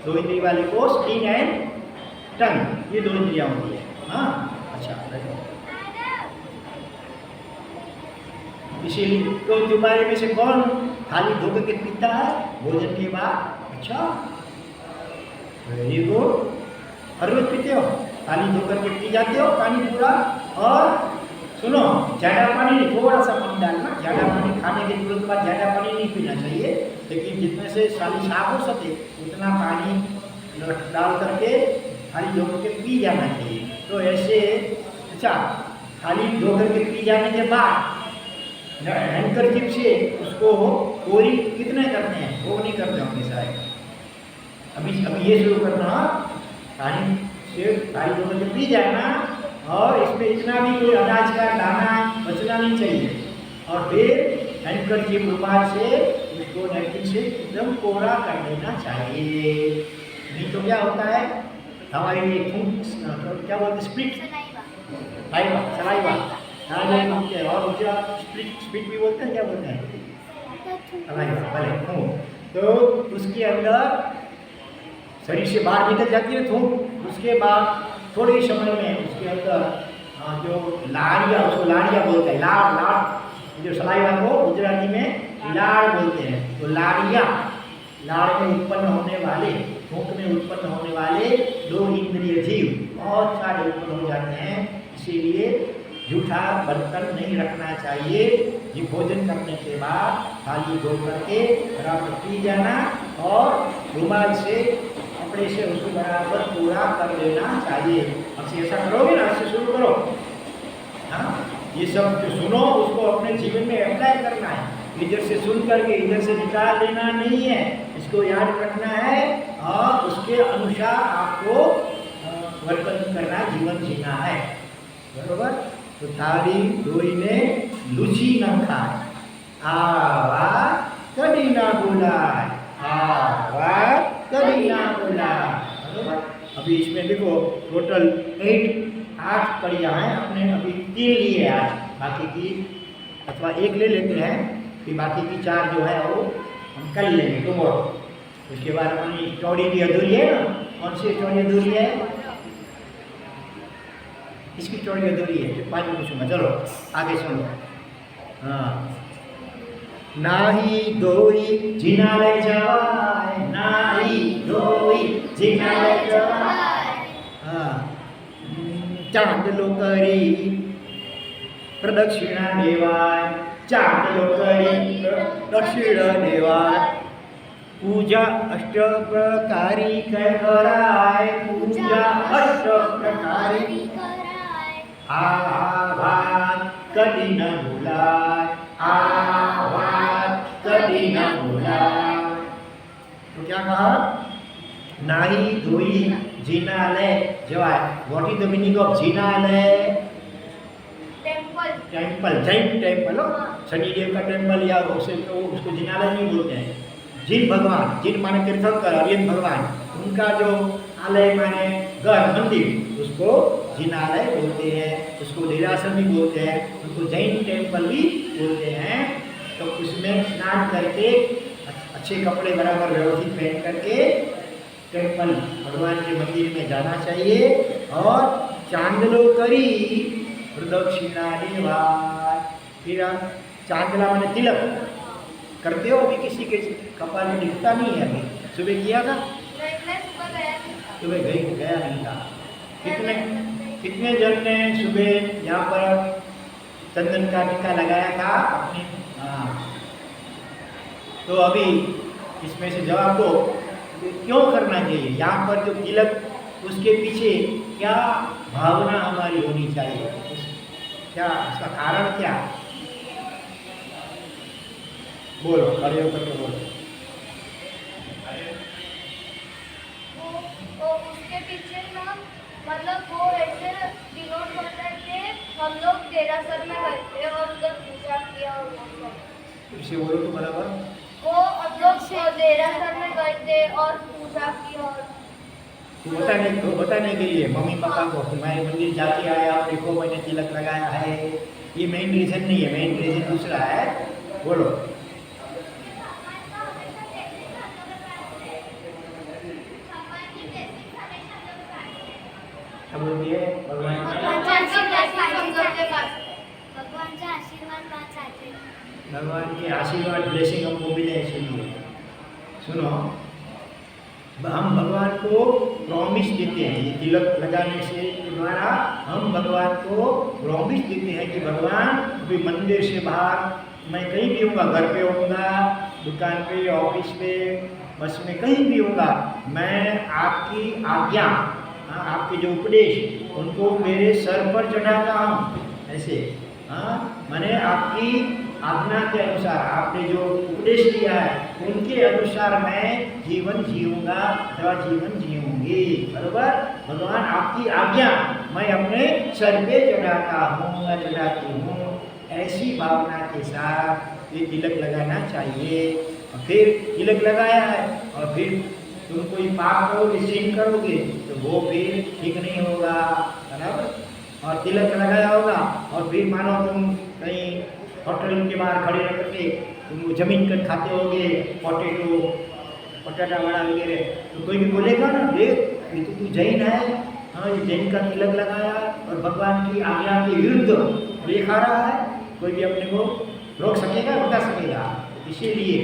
A: 2 इंद्रिय वाले को स्किन एंड टंग, ये 2 इंद्रियाँ होती है। हाँ, अच्छा, इसीलिए तो तुम्हारे में से कौन थाली धो के पीता है भोजन के बाद? अच्छा, वेरी गुड। हर रोज पीते हो? थाली धो करके पी जाते हो पानी पूरा? और सुनो, ज़्यादा पानी नहीं, थोड़ा सा पानी डालना। ज़्यादा पानी खाने के तुरंत बाद ज़्यादा पानी नहीं पीना चाहिए, लेकिन जितने से थाली साफ हो सके उतना पानी डाल करके थाली धो करके पी जाना चाहिए। तो ऐसे, अच्छा, थाली धो करके पी जाने के बाद हैंडकरचिप से उसको कोरी कितने करते हैं? वो नहीं करते हमेशा। अभी ये शुरू करना, थाली धो करके पी जाना और इसमें इतना भी कोई अनाज का दाना बचना नहीं चाहिए। और फिर हैंडकरचिप रुमाल से उसको नैपकिन से एकदम कोरा कर देना चाहिए। नहीं तो क्या होता है, हमारी क्या बोलते हैं, स्प्लिट सलाइवा और उसका स्प्लिट भी बोलते हैं, क्या बोलते हैं, भले। तो उसके अंदर शरीर से बाहर निकल जाती है थूक। उसके बाद थोड़े ही समय में उसके अंदर जो लाड़िया, उसको लाड़िया बोलते हैं, लाड़ जो सलाइवा को गुजराती में लाड़ बोलते हैं। तो लाड़ में उत्पन्न होने वाले, थूक में उत्पन्न होने वाले 2 इंद्रिय जीव बहुत सारे उत्पन्न हो जाते हैं। इसीलिए जूठा बर्तन नहीं रखना चाहिए। ये भोजन करने के बाद थाली धो करके बराबर पी जाना और रुमाल से, कपड़े से उसको बराबर पूरा कर लेना चाहिए। अब से ऐसा करोगे ना, इससे शुरू करो। हाँ, ये सब जो सुनो उसको अपने जीवन में अप्लाई करना है। इधर से सुन करके इधर से निकाल लेना नहीं है, इसको याद रखना है और उसके अनुसार आपको वर्तन करना, जीवन जीना है। बरोबर। तो थाली धोईने लूची न खाए, आवा कभी ना बुलाए, आवा कभी ना बुलाए। बरोबर। अभी इसमें देखो टोटल 8 कड़ियाँ हैं, अपने अभी 3 लिए आज, बाकी की अथवा 1 ले लेते हैं, फिर बाकी की 4 जो है वो हम कल लेंगे टुमारो। उसके बाद अपनी स्टोरी भी अधूरी है ना। कौन सी स्टोरी अधूरी है? इसकी स्टोरी अधूरी है, 5 मिनट पूछूंगा, चलो आगे सुनो। हाँ, नाही धोई जिनालय जवाय, नाही धोई जिनालय जवाय। हाँ, चांदलो करी प्रदक्षिणा देवाय, चांदलो करी प्रदक्षिणा देवाय। पूजा 8 प्रकारी कराय, पूजा 8 प्रकारी आभार कभी न भुलाए, आभार कभी न भुलाए। तो क्या कहा? नाही धोई जिनालय जवाय। What is the meaning of Jinalaya? Temple, Jain temple हो, शनिदेव का टेम्पल, या उसको जिनालय नहीं बोलते हैं। जिन भगवान, जिन माने तीर्थंकर अरियन भगवान, उनका जो आलय माने घर मंदिर, उसको जिनालय बोलते हैं, उसको देरासन भी बोलते हैं, उनको जैन टेम्पल भी बोलते हैं। तो उसमें स्नान करके अच्छे कपड़े बराबर व्यवस्थित पहन करके टेम्पल भगवान के मंदिर में जाना चाहिए और चांदलो करी प्रदक्षिणा देवाय। फिर चांदला माने तिलक करते हो? अभी किसी के कपाल में दिखता नहीं है, अभी सुबह किया था? सुबह गया नहीं था। कितने जन ने सुबह यहाँ पर चंदन का टीका लगाया था अपने? हाँ, तो अभी इसमें से जवाब दो, क्यों करना चाहिए? यहाँ पर जो तिलक, उसके पीछे क्या भावना हमारी होनी चाहिए? क्या उसका कारण क्या? बोलो, खड़े होकर के बोलो।
B: उसके पीछे ना, मतलब वो ऐसे डिनोट करता है कि हम लोग देरासर में गए थे और उधर पूजा किया और वो सब।
A: इसे बोलो तो बराबर।
B: वो हम लोग देरासर में गए थे और पूजा की और
A: बताने के लिए मम्मी पापा को कि मैं मंदिर जाके आया और देखो मैंने तिलक लगाया है, ये मेन रीज़न नहीं है, मेन रीज़न दूसरा है। बोलो। बोलिए। भगवान के आशीर्वाद ब्लेसिंग हमको मिले, इसलिए सुनो, हम भगवान को प्रॉमिस देते हैं, ये तिलक लगाने से द्वारा हम भगवान को प्रॉमिस देते हैं कि भगवान अभी मंदिर से बाहर मैं कहीं भी होऊंगा, घर पे होऊंगा, दुकान पे, ऑफिस पे, बस में, कहीं भी होऊंगा, मैं आपकी आज्ञा, आपके जो उपदेश, उनको मेरे सर पर चढ़ाता हूँ। ऐसे मैंने आपकी आज्ञा के अनुसार, आपने जो उपदेश दिया है उनके अनुसार मैं जीवन जीऊंगा अथवा जीवन जीऊंगी। बरोबर। भगवान आपकी आज्ञा मैं अपने सर पे चढ़ाता हूँ या चढ़ाती हूँ, ऐसी भावना के साथ ये तिलक लगाना चाहिए। और फिर तिलक लगाया है और फिर तुम कोई पाप करोगे, सिन करोगे, तो वो फिर ठीक नहीं होगा। बराबर। और तिलक लगाया होगा और फिर मानो तुम कहीं होटल के बाहर खड़े रह करके तुम जमीन कर खाते होगे, पोटैटो, पटाटा वड़ा वगैरह, तो कोई भी बोलेगा ना, देख ये तो तू जैन है, हाँ ये जैन का तिलक लगाया और भगवान की आज्ञा के विरुद्ध और ये खा रहा है, कोई भी अपने को रोक सकेगा, बता सकेगा? इसीलिए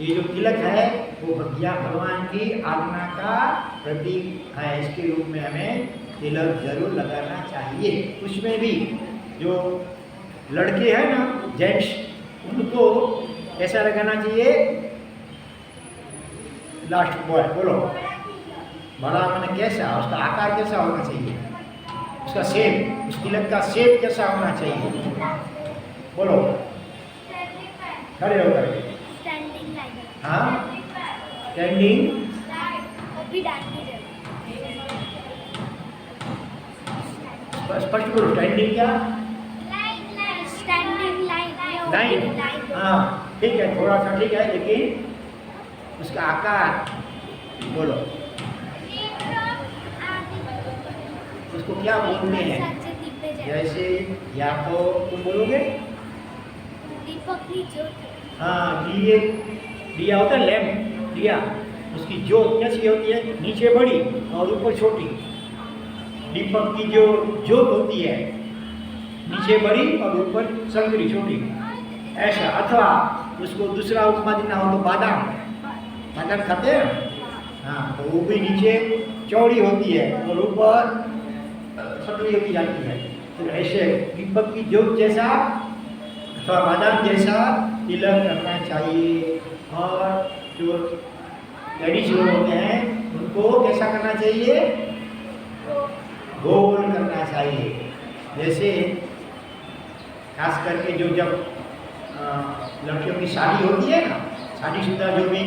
A: ये जो तिलक है वो भगवान की आज्ञा का प्रतीक है, इसके रूप में हमें तिलक जरूर लगाना चाहिए। उसमें भी जो लड़के हैं ना, जेंट्स, उनको कैसा लगाना चाहिए? लास्ट बॉय बोलो। बड़ा मैंने कैसा, उसका आकार कैसा होना चाहिए, उसका शेप, उस तिलक का शेप कैसा होना चाहिए? बोलो, खड़े होकर के। हाँ, स्टैंडिंग। स्पष्ट करो, स्टैंडिंग क्या?
B: Standing
A: line. हाँ ठीक है, थोड़ा सा ठीक है, लेकिन उसका आकार बोलो, उसको क्या बोलते हैं? जैसे या तो तुम बोलोगे
B: दीपक की ज्योति।
A: हाँ, दिए, दिया होता है लैम्प, दिया, उसकी ज्योत कैसी होती है? नीचे बड़ी और ऊपर छोटी। दीपक की जो ज्योत होती है नीचे बड़ी और ऊपर संकरी छोटी, ऐसा। अथवा उसको दूसरा उपमा देना हो तो बादाम, बादाम खाते हैं, हाँ, तो वो भी नीचे चौड़ी होती है और ऊपर पतली होती जाती है। तो ऐसे दीपक की ज्योत जैसा अथवा बादाम जैसा तिलक करना चाहिए। और जो लेडीज लोग होते हैं उनको कैसा करना चाहिए? गोल करना चाहिए। जैसे खास करके जो जब लड़कियों की शादी होती है ना, शादीशुदा जो भी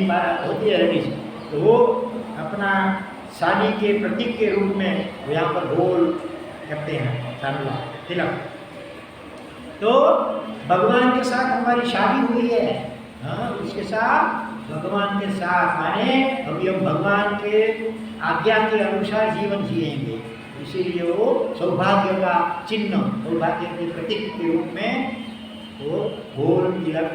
A: होती है लेडीज, तो वो अपना शादी के प्रतीक के रूप में वो यहाँ पर गोल करते हैं चांदला तिलक। तो भगवान के साथ हमारी शादी हुई है, हाँ, उसके साथ भगवान के साथ, माने अभी हम भगवान के आज्ञा के अनुसार जीवन जिएंगे, इसीलिए वो सौभाग्य का चिन्ह, सौभाग्य के प्रतीक के रूप में वो गोल तिलक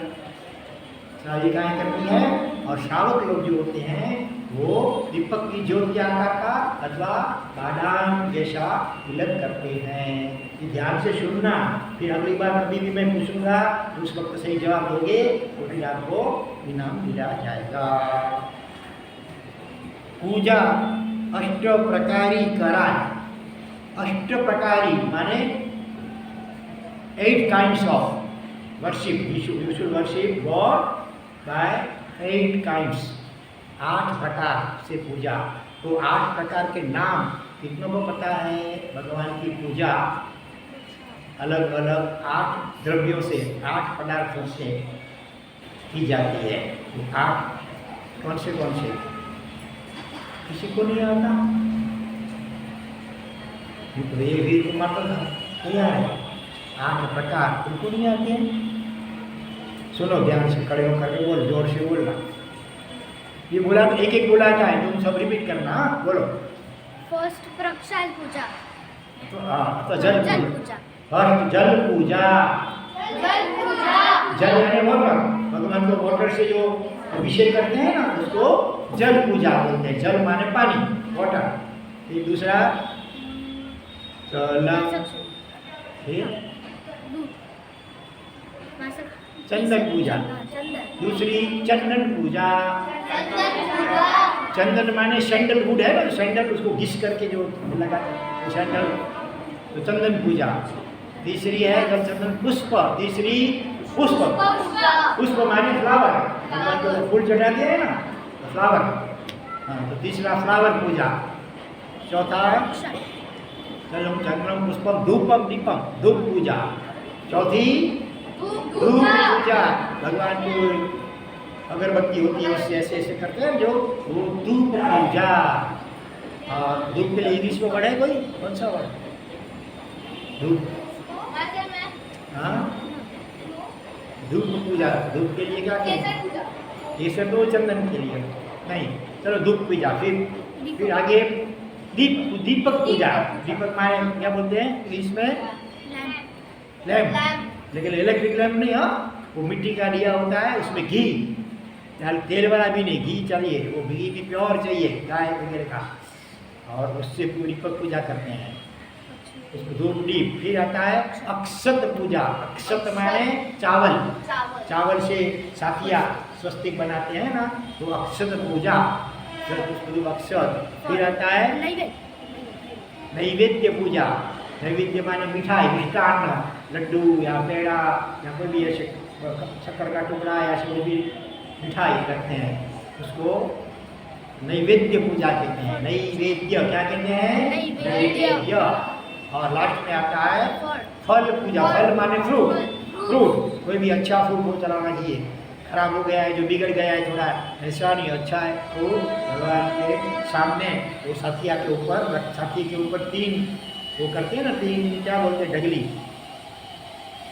A: साधिकाएँ करती हैं। और श्रावक लोग जो होते हैं वो दीपक की ज्योत के आकार का अथवा बादाम जैसा तिलक करते हैं। ये ध्यान से सुनना, फिर अगली बार कभी भी मैं पूछूंगा उस वक्त सही जवाब दोगे तो फिर आपको इनाम दिया जाएगा। पूजा अष्ट प्रकारी कराय। अष्ट प्रकारी माने 8 kinds of worship. You should worship God by 8 kinds. 8 प्रकार से पूजा। तो 8 प्रकार के नाम कितनों को पता है? भगवान की पूजा अलग अलग 8 द्रव्यों से, 8 पदार्थों से की जाती है। 8 कौन से? किसी को नहीं आता? ये भी मात्र तैयार है। 8 प्रकार तुमको नहीं आते हैं? सुनो ध्यान से, खड़े होकर के बोल, जोर से बोलना। ये बोला तो एक एक बोला जाए, तुम सब रिपीट करना, बोलो।
B: फर्स्ट प्रक्षाल पूजा।
A: तो जल पूजा। फर्स्ट जल पूजा। जल यानी वाटर, भगवान को वाटर से जो अभिषेक करते हैं ना उसको जल पूजा बोलते हैं। जल माने पानी, वाटर। फिर दूसरा चंदन पूजा। दूसरी चंदन पूजा। चंदन माने सैंडलवुड है ना, सैंडल उसको घिस करके जो लगा वो सैंडल, तो चंदन पूजा। तीसरी है चंदन पुष्प। तीसरी पुष्प, पुष्प माने फ्लावर, भगवान को फूल चढ़ाते हैं ना, तो फ्लावर, हाँ, तो तीसरा फ्लावर पूजा। चौथा चलम चंद्रम पुष्पम धूपम दीपम, धूप पूजा। चौथी धूप पूजा, भगवान को अगरबत्ती होती है उससे ऐसे ऐसे करते हैं जो, वो धूप पूजा। और धूप के लिए इंग्लिश में वर्ड है कोई? कौन सा वर्ड? धूप, हाँ, धूप पूजा। धूप के लिए क्या कहते? ये सब तो चंदन के लिए नहीं। चलो धूप पूजा। फिर आगे दीपक पूजा। दीपक माने क्या बोलते हैं इंग्लिश में? लैम्प। लेकिन इलेक्ट्रिक लैम्प नहीं, हाँ, वो मिट्टी का दिया होता है, उसमें घी, तेल वाला भी नहीं, घी चाहिए, वो घी भी प्योर चाहिए गाय वगैरह का, और उससे दीपक पूजा करते हैं, उसको धूप दीप। फिर आता है अक्षत पूजा। अक्षत माने चावल, चावल से साथिया स्वस्तिक बनाते हैं ना, तो अक्षत पूजा, अक्षत। फिर आता है नैवेद्य पूजा। नैवेद्य माने मिठाई, मिष्टान्न, लड्डू या पेड़ा या कोई भी ऐसे शक्कर का टुकड़ा या ऐसे भी मिठाई रखते हैं, उसको नैवेद्य पूजा कहते हैं। नैवेद्य क्या कहते हैं? नैवेद्य। और लास्ट में आता है फल पूजा। फल माने फ्रूट, फ्रूट कोई भी अच्छा फ्रूट हो चलाना चाहिए, खराब हो गया है, जो बिगड़ गया है थोड़ा, ऐसा नहीं, अच्छा है तो भगवान के सामने वो साथिया के ऊपर, साथी के ऊपर 3 वो करते हैं ना, तीन क्या बोलते हैं, डगली।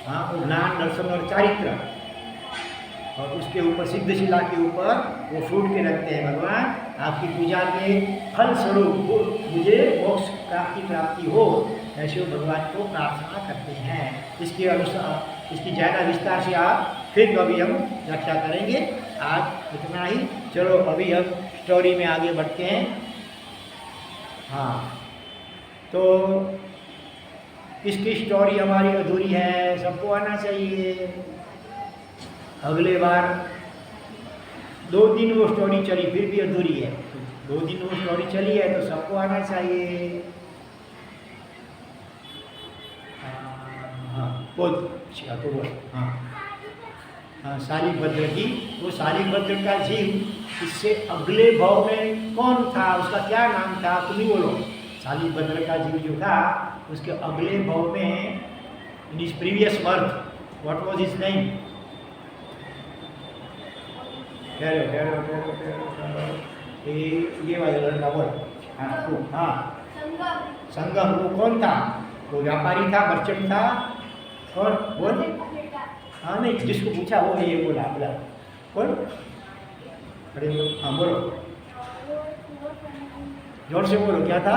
A: हाँ, वो ज्ञान दर्शन और चारित्र, और उसके ऊपर सिद्ध शिला के ऊपर वो फूट के रखते हैं, भगवान आपकी पूजा के फल स्वरूप मुझे मोक्ष प्राप्ति हो, ऐसे वो भगवान को प्रार्थना करते हैं। इसके अनुसार इसकी ज़्यादा विस्तार से आप फिर कभी हम व्याख्या करेंगे। आज इतना ही, चलो अभी हम स्टोरी में आगे बढ़ते हैं। हाँ, तो इसकी स्टोरी हमारी अधूरी है, सबको आना चाहिए। अगले बार 2 दिन वो स्टोरी चली, फिर भी अधूरी है। 2 दिन वो स्टोरी चली है तो सबको आना चाहिए। हाँ बोल, तो बोल। हाँ हाँ, शालिग्राम की, वो शालिग्राम का जीव इससे अगले भाव में कौन था, उसका क्या नाम था, तुम ही बोलो। शालिग्राम का जीव जो था उसके अगले भाव में, in his previous birth, what was his name? ये वाला लड़का बोल। हाँ तू, हाँ संगम, वो कौन था? वो व्यापारी था, मर्चेंट था, और बोल। हाँ नहीं, जिसको पूछा वो ये बोला, बोल। अरे हाँ बोलो, जोर से बोलो, क्या था?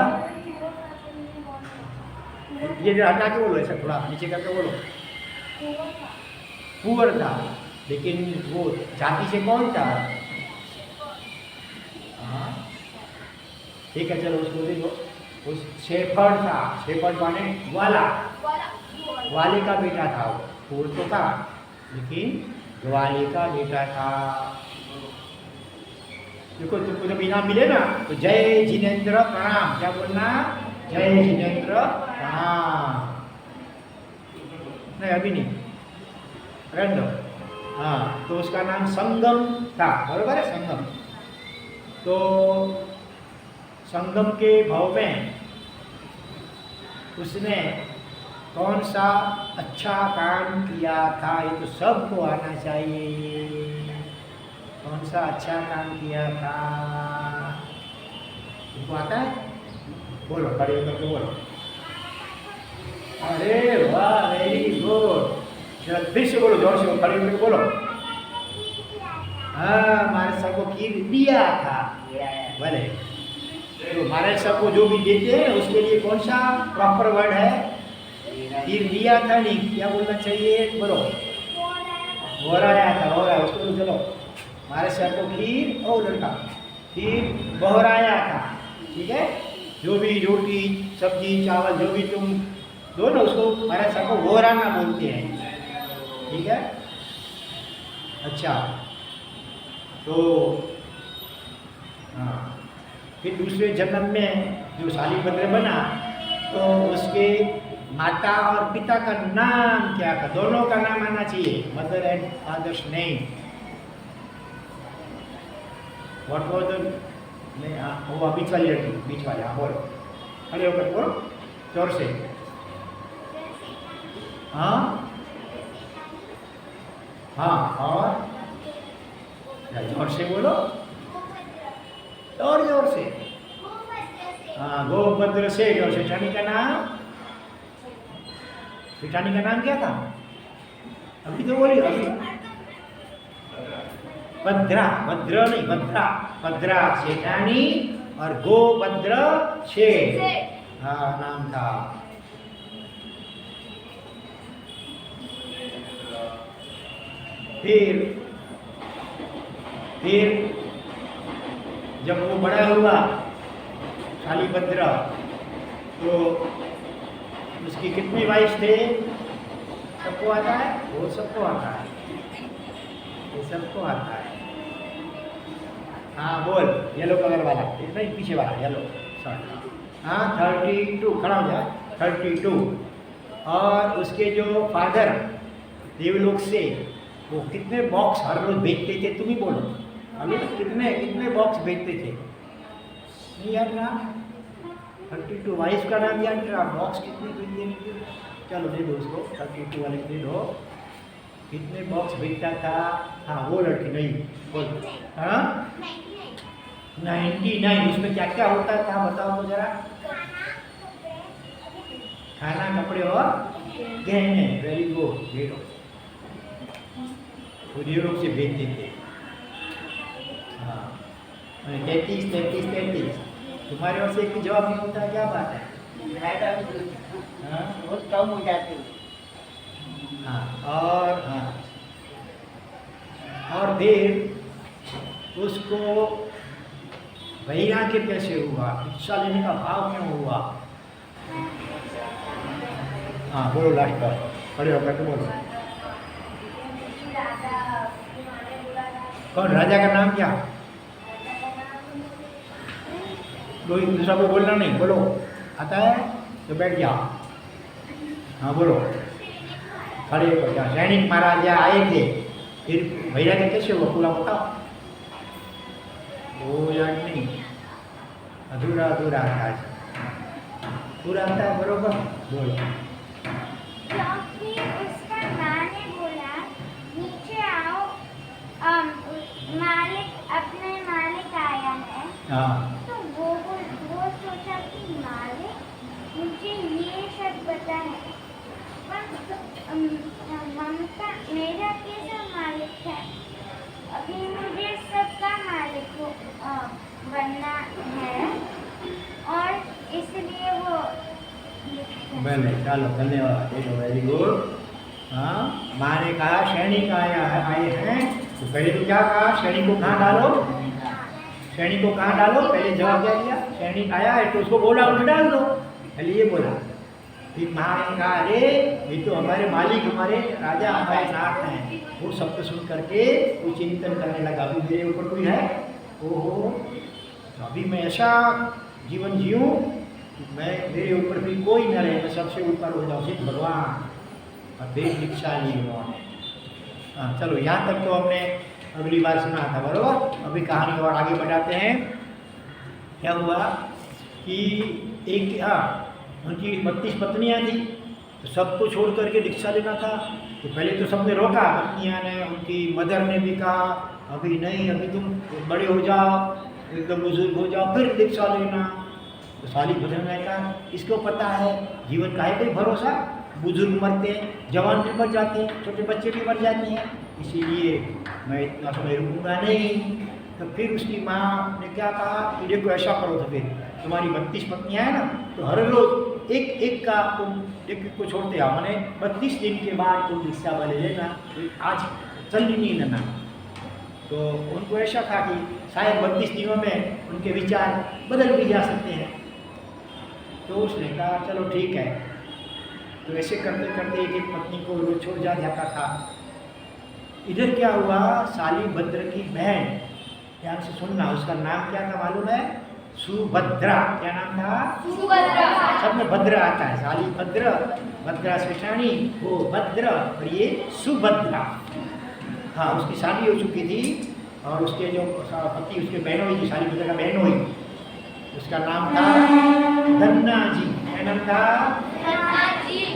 A: ये जो हटा के बोलो, ऐसा थोड़ा नीचे करके बोलो। पुअर था, लेकिन वो जाति से कौन था? हाँ ठीक है, चलो उसको देखो। उस शेफर्ड था, शेफर्ड माने वाला, वाले का बेटा था वो। पुअर तो था लेकिन ग्वाले का बेटा था। देखो तुमको जब इनाम मिले ना तो जय जिनेन्द्र प्रणाम, क्या बोलना? जय जिनेन्द्र प्रणाम। नहीं अभी नहीं, रहने दो। हाँ, तो उसका नाम संगम था, बराबर है, संगम। तो संगम के भाव में उसने कौन सा अच्छा काम किया था, ये तो सबको आना चाहिए। कौन सा अच्छा काम किया था, तुमको आता है? बोलो, खड़े होकर के बोलो। अरे वाह, वेरी गुड। चलो फिर से बोलो, जोर से खड़े होकर बोलो। हाँ, महाराज साहब को खीर दिया था, भले। तो महाराज साहब को जो भी देते हैं उसके लिए कौन सा प्रॉपर वर्ड है? खीर दिया था नहीं, क्या बोलना चाहिए? बोलो, बोहराया था, बोहराया। उसको तो चलो, महाराज साहब को खीर, और लड़का खीर बोहराया था, ठीक है। जो भी रोटी सब्जी चावल जो भी तुम दो ना, उसको महाराज साहब को बोहराना बोलते हैं, ठीक है। अच्छा, तो हाँ, फिर दूसरे जन्म में जो शालिग्राम बना तो उसके माता और पिता का नाम क्या था? दोनों का नाम आना चाहिए, mother and father's name. What was the, वो बीच वाली लड़की, बीच वाले, हाँ बोलो, खड़े होकर बोलो जोर से। हाँ हाँ, और जोर से बोलो, और जोर से। हाँ, गोभद्र से जोर से। सेठानी का नाम, सेठानी का नाम क्या था? अभी तो बोली, अभी भद्रा, भद्र नहीं, भद्रा, भद्रा सेठानी और गोभद्र शेठ, हाँ नाम था। फिर जब वो बड़ा हुआ शालिभद्र, तो उसकी कितनी वाइफ थे? सबको आता है? वो सबको आता है, ये सबको आता है। हाँ बोल, येलो कलर वाला, नहीं पीछे वाला येलो, सॉरी। हाँ 32, खड़ा हो जा, 32। और उसके जो फादर देवलोक से वो कितने बॉक्स हर रोज बेचते थे, तुम ही बोलो। अभी कितने कितने बॉक्स बेचते थे? नहीं याद रहा? 32। वाइफ का नाम याद रहा? बॉक्स कितने बेचते? चलो दे दो उसको, 32 वाले दे दो। कितने बॉक्स बेचता था? हाँ वो लड़की नहीं बोल। हाँ 99। उसमें क्या क्या होता था बताओ तो जरा। खाना, कपड़े और गहने। वेरी गुड, ये लो। वो यूरोप से भेजते थे। हाँ, 33। तुम्हारे ओर से एक भी जवाब नहीं होता, क्या बात है? हाँ,
C: बहुत कम हो जाते हैं।
A: हाँ, और फिर उसको वैराग्य कैसे हुआ, शिक्षा लेने का भाव क्यों हुआ? हाँ बोलो, लास्ट बार खड़े होकर के बोलो। कौन राजा का नाम क्या? कोई दूसरा को बोलना नहीं, बोलो। आता है तो बैठ जाओ। हाँ बोलो। खड़े होकर क्या? सैनिक महाराजा आए थे, फिर वैराग्य कैसे हुआ, पूरा बताओ। वो याद नहीं, अधूरा आता है। पूरा आता है बरोबर, बोलो।
D: क्योंकि उसका माँ ने बोला नीचे आओ, अपने मालिक आया है।
A: हाँ,
D: तो वो सोचा कि मालिक मुझे ये शब्द पता है, पर ममता मेरा कैसा मालिक है, अभी मुझे सबका मालिक बनना है, और इसलिए वो
A: भले, चलो धन्यवाद, वेरी गुड। हाँ, माँ ने कहा सैनिक आए हैं, तो पहले तो क्या कहा, सैनिक को कहाँ डालो, सैनिक को कहाँ डालो, पहले जवाब क्या दिया, सैनिक आया है तो उसको गोडाउन में डाल दो, पहले ये बोला। फिर माँ ने कहा अरे ये तो हमारे मालिक, हमारे राजा, हमारे नाथ हैं। वो शब्द सुन करके वो चिंतन करने लगा, अभी मेरे ऊपर कोई है, ओहो, तो अभी मैं ऐसा जीवन जीऊँ, मैं मेरे ऊपर भी कोई न रहे, मैं सबसे ऊपर हो जाऊँ, सिर्फ भगवान। और फिर दीक्षा ली उन्होंने। हाँ चलो, यहाँ तक तो हमने अगली बार सुना था, बरोबर। अभी कहानी और आगे बढ़ाते हैं। क्या हुआ कि एक उनकी 32 पत्नियाँ थी, तो सबको छोड़ करके दीक्षा लेना था। तो पहले तो सबने रोका, पत्नियाँ ने, उनकी मदर ने भी कहा अभी नहीं, अभी तुम बड़े हो जाओ, एकदम बुजुर्ग हो जाओ, फिर दीक्षा लेना। तो साली भजन ने कहा इसको पता है जीवन का है कोई भरोसा, बुजुर्ग मरते हैं, जवान भी मर जाते हैं, छोटे बच्चे भी मर जाते हैं, इसीलिए मैं इतना समय रुकूंगा नहीं। तो फिर उसकी माँ ने क्या कहा कि देखो ऐसा करो, तो फिर तुम्हारी 32 पत्नियाँ हैं ना, तो हर रोज एक का तुम एक को छोड़ते आओ, मैंने 32 दिन के बाद तुम दीक्षा वाले लेना, तो आज चल नहीं लेना। तो उनको ऐसा था कि शायद 32 दिनों में उनके विचार बदल भी जा सकते हैं। तो उसने कहा चलो ठीक है। तो ऐसे करते करते एक पत्नी को रोज छोड़ जाता था। इधर क्या हुआ, साली भद्र की बहन, ध्यान से सुनना, उसका नाम क्या था मालूम है? सुभद्रा। क्या नाम था?
B: सुभद्रा।
A: सब में भद्र आता है, साली भद्र, भद्रा शेषाणी, वो भद्र, और ये सुभद्रा। हाँ, उसकी शादी हो चुकी थी, और उसके जो पति, उसके बहन हुई थी, साली भद्र का बहन हुई, उसका नाम था धन्ना जी। क्या नाम था?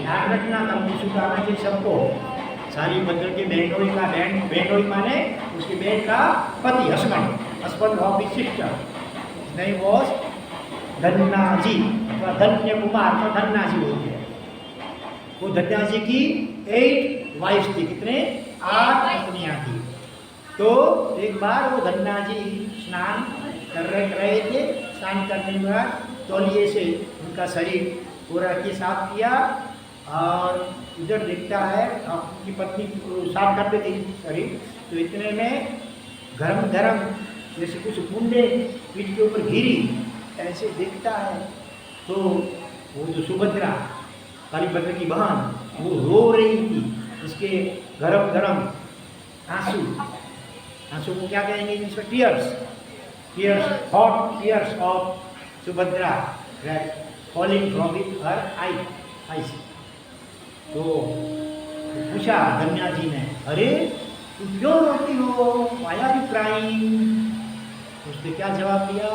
A: ध्यान रखना, कल पूछू का आना चाहिए सबको। साली भद्र के बहनोई का बहनोई माने उसकी बहन का पति, हस्बैंड ऑफ द सिस्टर, नहीं वॉज धन्ना जी, अथवा धन्य कुमार, तो धन्ना जी बोलते हैं। वो धन्ना जी की 8 वाइफ थी, कितने? 8 पत्नियाँ थी। तो एक बार वो धन्ना जी स्नान कर रहे थे, स्नान करने के बाद तौलिए से उनका शरीर पूरा के साफ किया, और इधर दिखता है उनकी पत्नी साफ करते थे शरीर, तो इतने में गरम जैसे कुछ बूंदे पीठ के ऊपर गिरी, ऐसे दिखता है। तो वो जो सुभद्रा, काली भद्र की बहन, वो रो रही थी, उसके गरम आंसू को क्या कहेंगे इसमें? Tears, hot tears of Subhadra falling from her eyes. तो पूछा धन्या जी ने, अरे तुम क्यों रोती हो, व्हाई आर यू क्राइंग? उसने क्या जवाब दिया,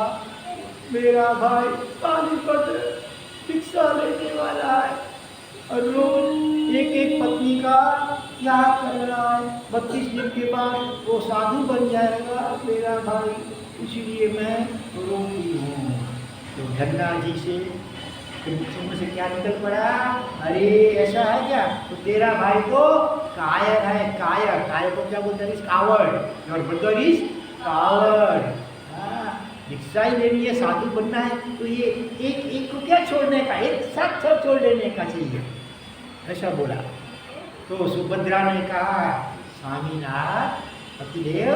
A: मेरा भाई कालीपत्र दीक्षा लेने वाला है, और रोज एक पत्नी का त्याग कर रहा है, 32 दिन के बाद वो साधु बन जाएगा मेरा भाई, इसलिए मैं रोती हूँ। तो धन्ना जी से उसके मुंह से क्या निकल पड़ा? अरे ऐसा है क्या? तो तेरा भाई तो कायर है, कायर। कायर को क्या बोलते हैं? कावर्ड। और ब्रदर इज कावर्ड। दीक्षा ही लेनी है, साधु बनना है, तो ये एक एक को क्या छोड़ने का, एक साथ सब छोड़ लेने का चाहिए, ऐसा बोला। तो सुभद्रा ने कहा, स्वामीनाथ पतिदेव,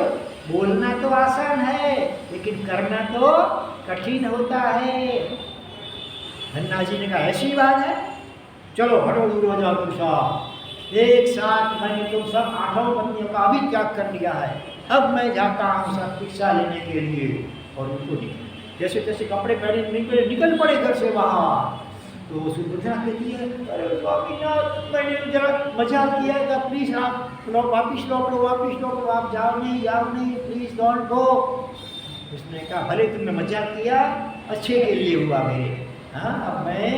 A: बोलना तो आसान है लेकिन करना तो कठिन होता है। धन्ना जी ने कहा, ऐसी बात है, चलो हटो, दूर हो जाओ तुम सब। एक साथ मैंने तुम सब 8 पत्नियों का अभी त्याग कर लिया है, अब मैं जाता हूँ सब भिक्षा लेने के लिए। और उनको जैसे तैसे कपड़े पहने निकल पड़े घर से बाहर। तो सुभद्रा कहती है, अरे स्वामीनाथ मैंने जरा मजाक किया था, प्लीज आप वापिस लौट लो, वापिस लौट लो, आप जाओ नहीं, प्लीज डोंट गो। उसने कहा, भले तुमने मजाक किया, अच्छे के लिए हुआ मेरे। हाँ, अब मैं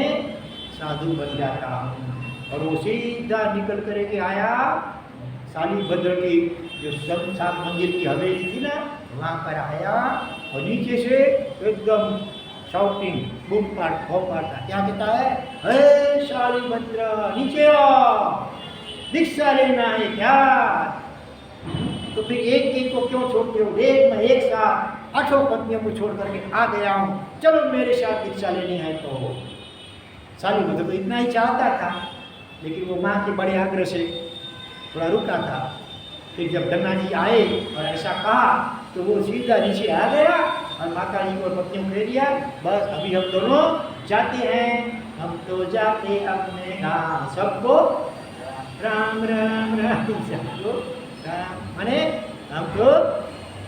A: साधु बन जाता हूँ। और वो सीधा निकल करके आया शालीभद्र की जो 7 मंजिल की हवेली थी ना, वहाँ पर आया और नीचे से एकदम शाउटिंग बूम पाड़ता क्या कहता है, हे शालीभद्र नीचे आओ, दीक्षा लेना है क्या? तो फिर एक को क्यों छोड़ते हो? मैं एक साथ 8 पत्नियों को छोड़ करके आ गया हूँ, चलो मेरे साथ दीक्षा लेनी है। तो शालीभद्र तो इतना ही चाहता था, लेकिन वो माँ के बड़े आग्रह से थोड़ा रुका था। फिर जब धन्ना जी आए और ऐसा कहा तो वो सीधा नीचे आ गया और माता जी को पत्नियों कह दिया, बस अभी हम दोनों जाते हैं, हम तो जाते अपने गाँव, सबको राम राम राम, सबको राम, माने हम तो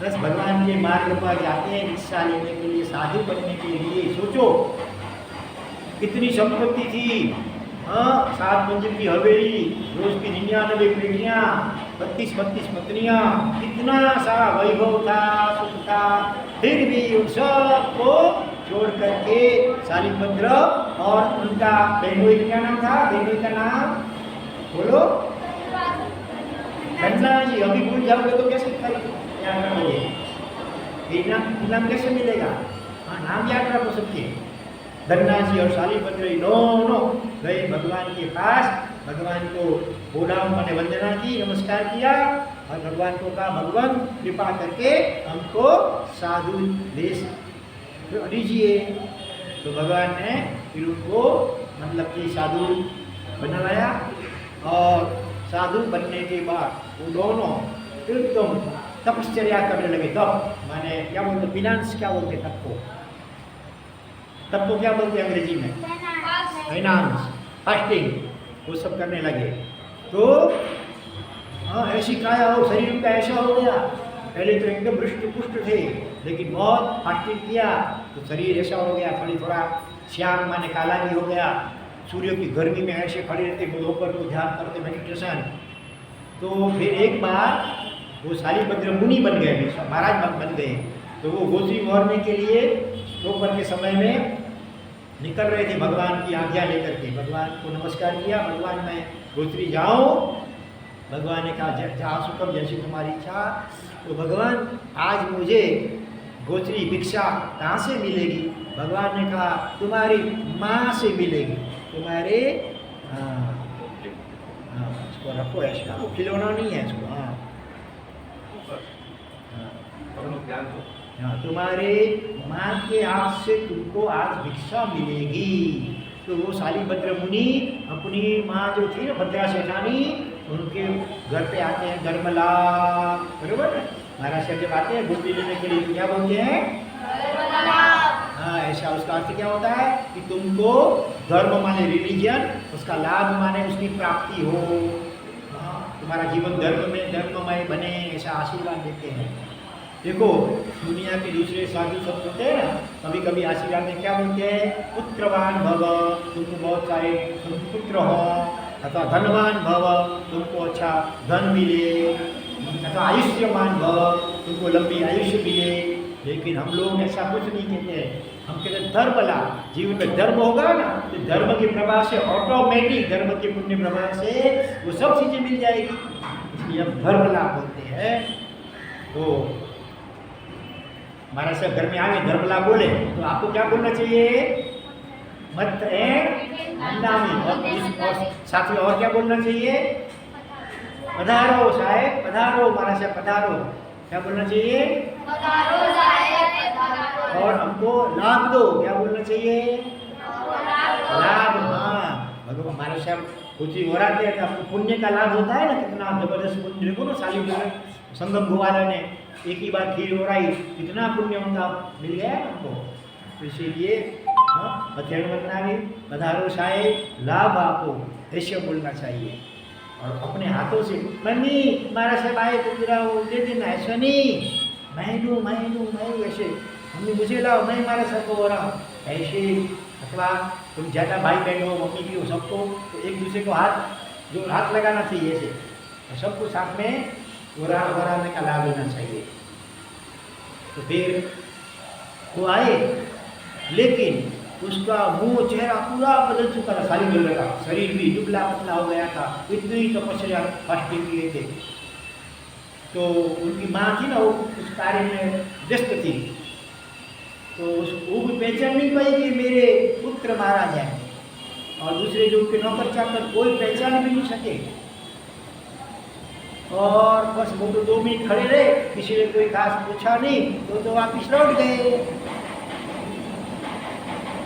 A: बस भगवान के मार्ग पर जाते हैं दीक्षा लेने के लिए, साधु बनने के लिए। सोचो कितनी संपत्ति थी, हाँ, 7 मंजिल की हवेली, रोज की 99 बेटियाँ, 32 पत्नियाँ, कितना सारा वैभव था, सुख था, फिर भी उन सबको छोड़ करके शालीभद्र और उनका बहनोई, क्या नाम था बहनोई का नाम बोलो? धन्ना जी। अभी भूल जाओगे तो कैसे याद रखोगे? नाम कैसे मिलेगा? हाँ, नाम याद रखो सबके। धन्ना जी और शालीभद्र दोनों गए भगवान के पास, भगवान को बोला, उन्होंने वंदना की, नमस्कार किया और भगवान को कहा, भगवान कृपा करके हमको साधु देश दीजिए। तो भगवान ने फिर उनको मतलब कि साधु बनवाया और साधु बनने के बाद वो दोनों एकदम तपश्चर्या करने लगे। तप माने क्या बोलते, फिनांस क्या बोलते तप को? तब तो क्या बोलते हैं अंग्रेजी में? फाइनांस, फास्टिंग, वो सब करने लगे। तो हाँ, ऐसी काया हो, शरीर का ऐसा हो गया। पहले तो एकदम हृष्ट पुष्ट थे, लेकिन बहुत फास्टिंग किया तो शरीर ऐसा हो गया, थोड़ा श्याम माने काला भी हो गया। सूर्य की गर्मी में ऐसे खड़े रहते, दोपहर को ध्यान करते, मेडिटेशन। तो फिर एक बार वो शालीभद्र मुनि बन गए, महाराज बन गए। तो वो गोत्री भरने के लिए दोपहर के समय में निकल रहे थे भगवान की आज्ञा लेकर के। भगवान को नमस्कार किया, भगवान मैं गोत्री जाऊँ? भगवान ने कहा, जा सुखम, जैसी तुम्हारी इच्छा। तो भगवान, आज मुझे गोत्री भिक्षा कहाँ से मिलेगी? भगवान ने कहा, तुम्हारी माँ से मिलेगी। तुम्हारे इसको रखो ऐसा, वो खिलौना नहीं है इसको। हाँ, तुम्हारे माँ के हाथ से तुमको आज भिक्षा मिलेगी। तो वो शालीभद्र मुनि अपनी माँ जो थी ना भद्रा सेठानी, उनके घर पे आते हैं, धर्मला, बरोबर? महाराज साहब जब आते हैं गोत्री लेने के लिए क्या बोलते हैं? हाँ, ऐसा उसका अर्थ क्या होता है कि तुमको धर्म माने रिलीजन, उसका लाभ माने उसकी प्राप्ति हो, तुम्हारा जीवन धर्ममय बने, ऐसा आशीर्वाद देते हैं। देखो दुनिया के दूसरे साधु सब होते हैं ना, कभी कभी आशीर्वाद में क्या बोलते हैं? पुत्रवान भव, तुमको बहुत सारे पुत्र हो, अथवा धनवान भव, तुमको अच्छा धन मिले, अथवा आयुष्यमान भव, तुमको लंबी आयुष्य मिले। लेकिन हम लोग ऐसा कुछ नहीं कहते हैं, हम कहते हैं धर्म लाभ। जीवन में धर्म होगा ना, तो धर्म के प्रभाव से ऑटोमेटिक, धर्म के पुण्य प्रभाव से वो सब चीज़ें मिल जाएगी, इसलिए हम धर्म लाभ बोलते हैं। तो महाराज साहब घर में आगे धर्मला बोले तो आपको क्या बोलना चाहिए? मत एंड नामी। और साथ में और क्या बोलना चाहिए? पधारो साहेब पधारो, मारा साहब पधारो, क्या बोलना चाहिए?
B: पधारो साहेब पधारो।
A: और हमको लाभ दो, क्या बोलना चाहिए? लाभ। हाँ, भगवान महाराज साहब कुछ हो रहा थे, आपको पुण्य का लाभ होता है ना, कितना जबरदस्त पुण्य। देखो ना शाली संगम गोवाला ने एक ही बार खीर हो रही, कितना पुण्य होता मिल गया हमको। तो इसीलिए पधारो साहेब, लाभ आपको, ऐसे बोलना चाहिए। और अपने हाथों से मम्मी महाराज साहब आए तो तेरा वो दे देना, ऐसा नहीं मैं दूँ ऐसे, मम्मी मुझे लाओ, मैं महाराज साहब को हो रहा हूँ ऐसे। अथवा तुम ज़्यादा भाई बहन हो, मम्मी भी हो, सबको तो एक दूसरे को हाथ लगाना चाहिए ऐसे, और सबको साथ में वराने का लाभ लेना चाहिए। तो फिर वो आए, लेकिन उसका मुंह चेहरा पूरा बदल चुका था, सारी बदल का शरीर भी दुबला पतला हो गया था, इतनी तपस्या फास्टिंग किए थे। तो उनकी माँ थी ना, वो उस कार्य में व्यस्त थी, तो वो भी पहचान नहीं पाई कि मेरे पुत्र मारा जाए, और दूसरे जो उनके नौकर चाकर कोई पहचान भी नहीं सके। और बस वो तो 2 मिनट खड़े रहे, किसी ने कोई खास पूछा नहीं, तो वापिस लौट गए।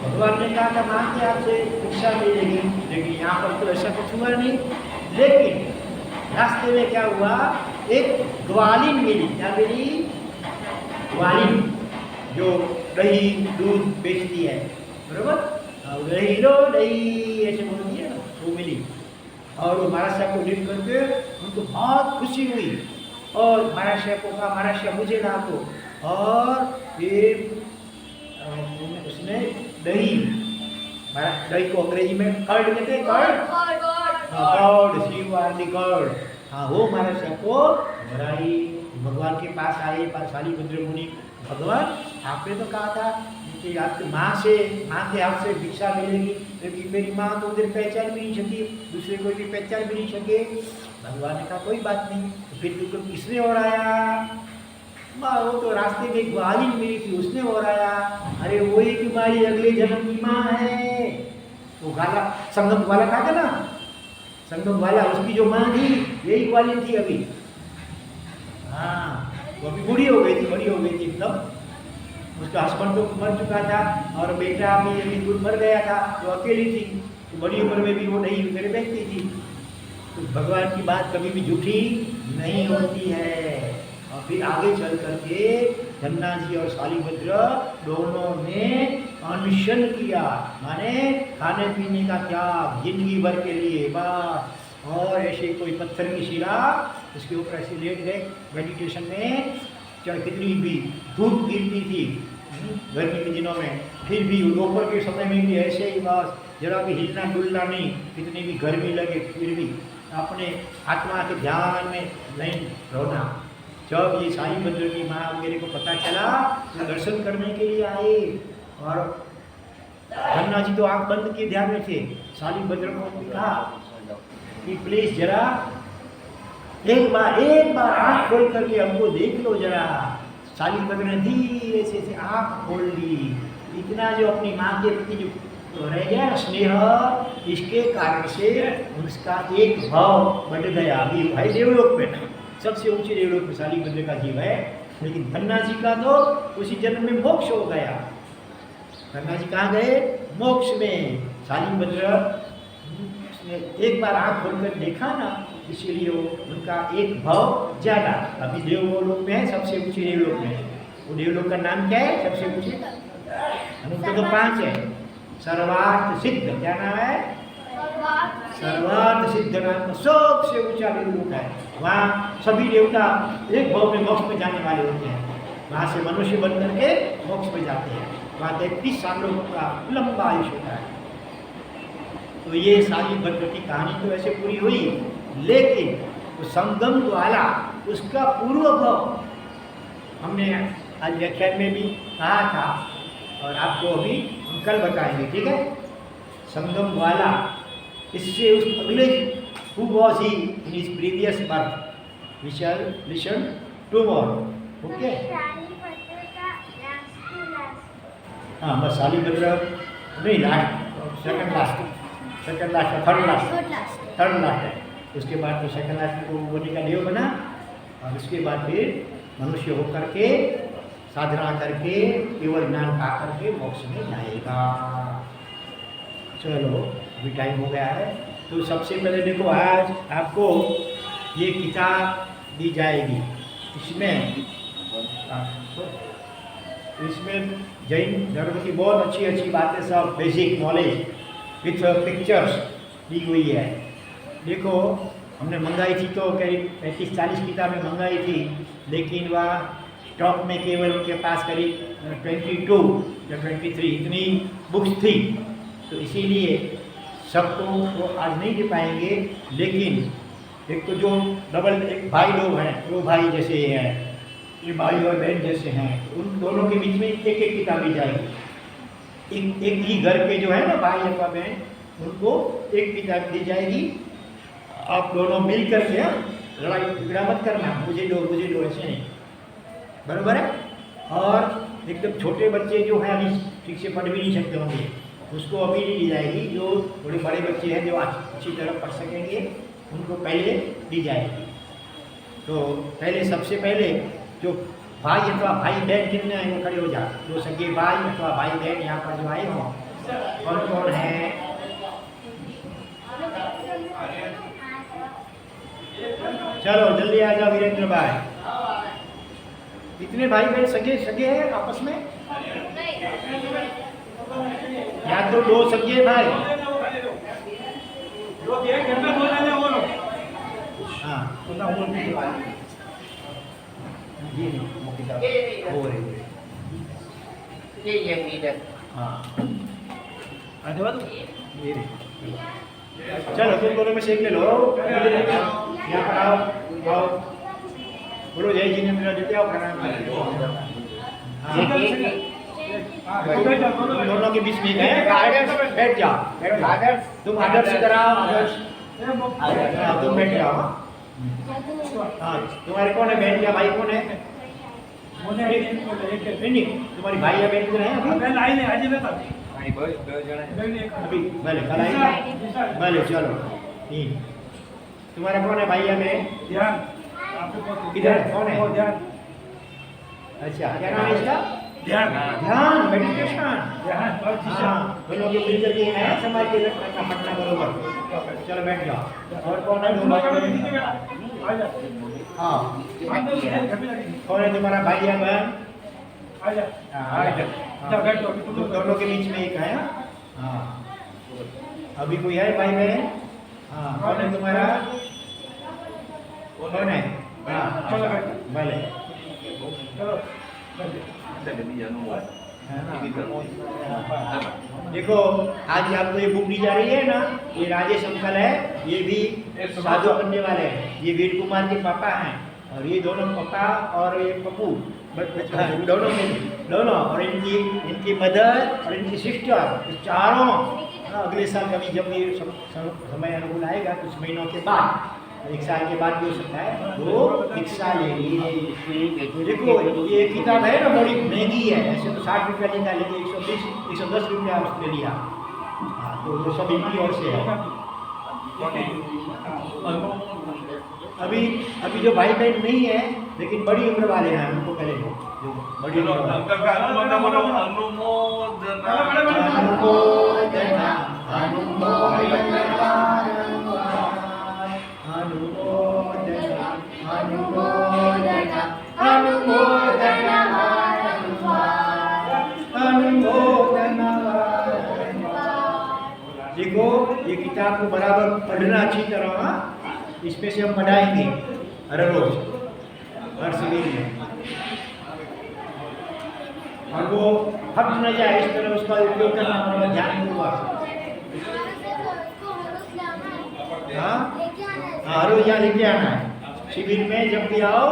A: भगवान ने कहा था माँ के आपसे भिक्षा मिलेगी, लेकिन यहाँ पर तो ऐसा कुछ हुआ नहीं। लेकिन रास्ते में क्या हुआ, एक ग्वालिन मिली। क्या मिली? ग्वालिन, जो दही दूध बेचती है, बरोबर, दही लो दही ऐसे बोलती है ना, वो मिली। और वो महाराज साहब को देख करके उनको बहुत खुशी हुई, और महाराज साहब को कहा महाराज साहब मुझे ला दो। और फिर उसने दही को अंग्रेजी में कर्ड कहते हैं, कर्ड, कर्ड, हाँ वो महाराज साहब को भराई। भगवान के पास आए शालिभद्र मुनि, भगवान आपने तो कहा था कि आपकी माँ के हाथ से भिक्षा मिलेगी, लेकिन मेरी माँ तो उधर पहचान भी नहीं सकी, दूसरे कोई भी पहचान भी नहीं सके। भगवान ने कहा कोई बात नहीं, तो फिर तुमको किसने ओढ़ाया? वो तो रास्ते में ग्वालिन मिली थी, उसने ओढ़ाया। अरे वही तुम्हारी अगले जन्म की माँ है। वो गाला संगम वाला कहा था ना, संगम वाला, उसकी जो माँ थी यही ग्वालिन थी अभी। हाँ, वो अभी बड़ी हो गई थी एकदम। उसका हस्बैंड तो मर चुका था, और बेटा भी अभी दूर मर गया था, वो अकेली थी। तो बड़ी उम्र में भी वो नहीं उधर बैठती थी। तो भगवान की बात कभी भी झूठी नहीं होती है। और फिर आगे चल करके धन्ना जी और शालिभद्र दोनों ने अनशन किया, माने खाने पीने का त्याग जिंदगी भर के लिए बस। और ऐसे कोई पत्थर की शिला उसके ऊपर ऐसे लेट गए मेडिटेशन में। चाहे कितनी भी धूप गिरती थी गर्मी के दिनों में, फिर भी दोपहर के समय में भी ऐसे ही बस जरा भी हिलना डुलना नहीं, कितनी भी गर्मी लगे फिर भी अपने आत्मा के ध्यान में नहीं रहना। जब ये शालिभद्र की माँ मेरे को पता चला तो दर्शन करने के लिए आए, और धन्ना जी तो आँख बंद किए ध्यान में थे। शालिभद्र को कहा कि प्लीज जरा एक बार आँख खोल करके हमको देख लो जरा। शालिभद्र ने धीरे से आँख खोल ली। इतना जो अपनी माँ के प्रति जो रह गया स्नेह, इसके कारण से उसका एक भाव बढ़ गया। अभी भाई देवलोक में सबसे ऊंचे देवलोक में शालिभद्र का जीव है, लेकिन धन्ना जी का तो उसी जन्म में मोक्ष हो गया। धन्ना जी कहाँ गए? मोक्ष में। शालिभद्र एक बार आँख खोलकर देखा ना, इसीलिए उनका एक भाव ज्यादा। अभी देवलोक में है, सबसे ऊंचे देवलोक में। वो देवलोक का नाम क्या है सबसे ऊंचे? हमको तो 5 है। सर्वार्थ सिद्ध, क्या नाम है? सर्वार्थ सिद्ध नाम का सबसे ऊंचा देवलोक है। वहाँ सभी देवता एक भाव में मोक्ष में जाने वाले होते हैं। वहाँ से मनुष्य बन करके मोक्ष में जाते हैं। वहाँ 33 सालों का लंबा आयुष्य होता है। तो ये शालिभद्र की कहानी तो ऐसे पूरी हुई, लेकिन वो संगम वाला उसका पूर्व भाव हमने आज व्याख्यान में भी कहा था, और आपको अभी हम कल बताएंगे, ठीक है? संगम वाला इससे उस अगले who was he in his previous birth, we shall listen tomorrow, okay? हाँ बस शालिभद्र नहीं, last second last, third last है। उसके बाद तो सेकंड लास्ट को बोलने का देव बना, और उसके बाद फिर मनुष्य होकर के साधना करके केवल ज्ञान पा करके मोक्ष में जाएगा। चलो अभी टाइम हो गया है, तो सबसे पहले देखो आज आपको ये किताब दी जाएगी। इसमें जैन धर्म की बहुत अच्छी अच्छी बातें, सब बेसिक नॉलेज विथ पिक्चर्स दी हुई है। देखो हमने मंगाई थी तो करीब 35-40 किताबें मंगाई थी, लेकिन वह स्टॉक में केवल उनके पास करीब 22 या 23 इतनी बुक्स थी, तो इसीलिए सबको वो आज नहीं दे पाएंगे। लेकिन एक तो जो डबल एक भाई लोग हैं, वो भाई जैसे हैं, ये भाई और बहन जैसे हैं, उन दोनों के बीच में एक एक किताब दी जाएगी। एक ही घर के जो है ना भाई अथवा बहन, उनको एक किताब दी जाएगी। आप दोनों मिल करके लड़ाई झगड़ा मत करना, मुझे दो ऐसे नहीं, बराबर है। और एकदम छोटे बच्चे जो हैं अभी ठीक से पढ़ भी नहीं सकते होंगे, उसको अभी नहीं दी जाएगी। जो थोड़े बड़े बच्चे हैं जो अच्छी तरह पढ़ सकेंगे, उनको पहले दी जाएगी। तो पहले सबसे पहले जो भाई अथवा भाई बहन कितने हैं वो खड़े हो जा, जो सगे भाई अथवा भाई बहन यहाँ पर जो आए हों, कौन कौन है? चलो जल्दी आ जाओ वीरेंद्र भाई। कितने भाई बहन सगे हैं आपस में? या तो 2 सगे भाई, हाँ चलो तुम दोनों में से एक ले लो। यहाँ पर आओ, बोलो जय जिनेन्द्र देते आओ प्रणाम। दोनों के बीच में बैठ जाओ, तुम आदर्श कराओ, आदर्श तुम बैठ जाओ। हाँ तुम्हारे कौन है बहन या भाई कौन है? नहीं तुम्हारी भाई या बहन किधर है अभी? भले कल आई, भले चलो ठीक। तुम्हारा कौन है भाई या बहन? किधर कौन है? अच्छा क्या नाम है इसका? ध्यान मेडिटेशन। दोनों के मिल करके नया समाज के रखना पटना बरोबर। चलो बैठ जाओ। और कौन है? हाँ कौन है तुम्हारा भाई या बहन? दोनों के बीच में एक है। हाँ अभी कोई है भाई बहन? हाँ कौन है तुम्हारा? कौन है? हाँ भले देखो आज आपको ये बुक दी जा रही है ना, ये राजेश अंकल है, ये भी साधु बनने वाले हैं। ये वीर कुमार के पापा हैं, और ये दोनों पापा और ये पप्पू दोनों और इनकी मदर और इनकी सिस्टर, चारों अगले साल कभी जब ये समय अनुकूल आएगा कुछ महीनों के बाद, 1 साल के बाद भी हो सकता है, वो दीक्षा लेंगे। देखो ये किताब है ना बड़ी महंगी है, ऐसे तो 60 रुपया लेता है, लेकिन 110 रुपया उसने लिया। हाँ तो वो सब इनकी ओर से है। अभी जो भाई बहन नहीं है लेकिन बड़ी उम्र वाले हैं, उनको पहले लो जो बड़ी उम्र देखो ये किताब को बराबर पढ़ना अच्छी तरह, इसमें से हम पढ़ाएंगे हर रोज हर शिविर में, और वो हट न जाए इस तरह उसका उपयोग करना पड़ेगा ध्यानपूर्वक। हाँ रोज यहाँ लेके आना है। शिविर में जब भी आओ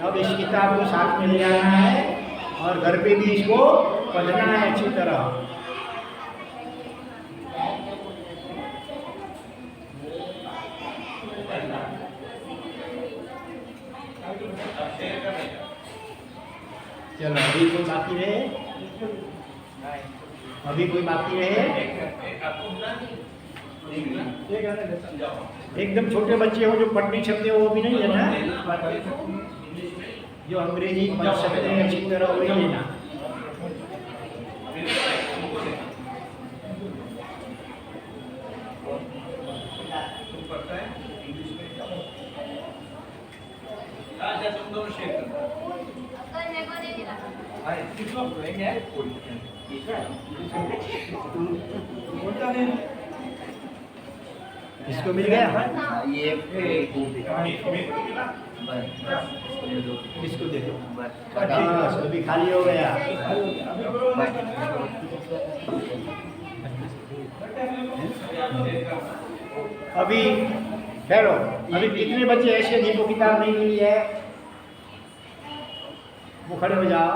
A: तब इस किताब को साथ में ले आना है, और घर पे भी इसको पढ़ना है अच्छी तरह। चलो अभी तो बाकी रहे अभी कोई बाकी रहे? एकदम छोटे बच्चे हो जो पढ़ नहीं सकते वो भी नहीं लेना, जो अंग्रेजी पढ़ सकते हैं अच्छी तरह वही लेना। इसको मिल गया?
C: ये
A: इसको दे दो। बस अभी खाली हो गया। अभी ठहरो, अभी कितने बच्चे ऐसे जिनको किताब नहीं मिली है? वो खड़े हो जाओ।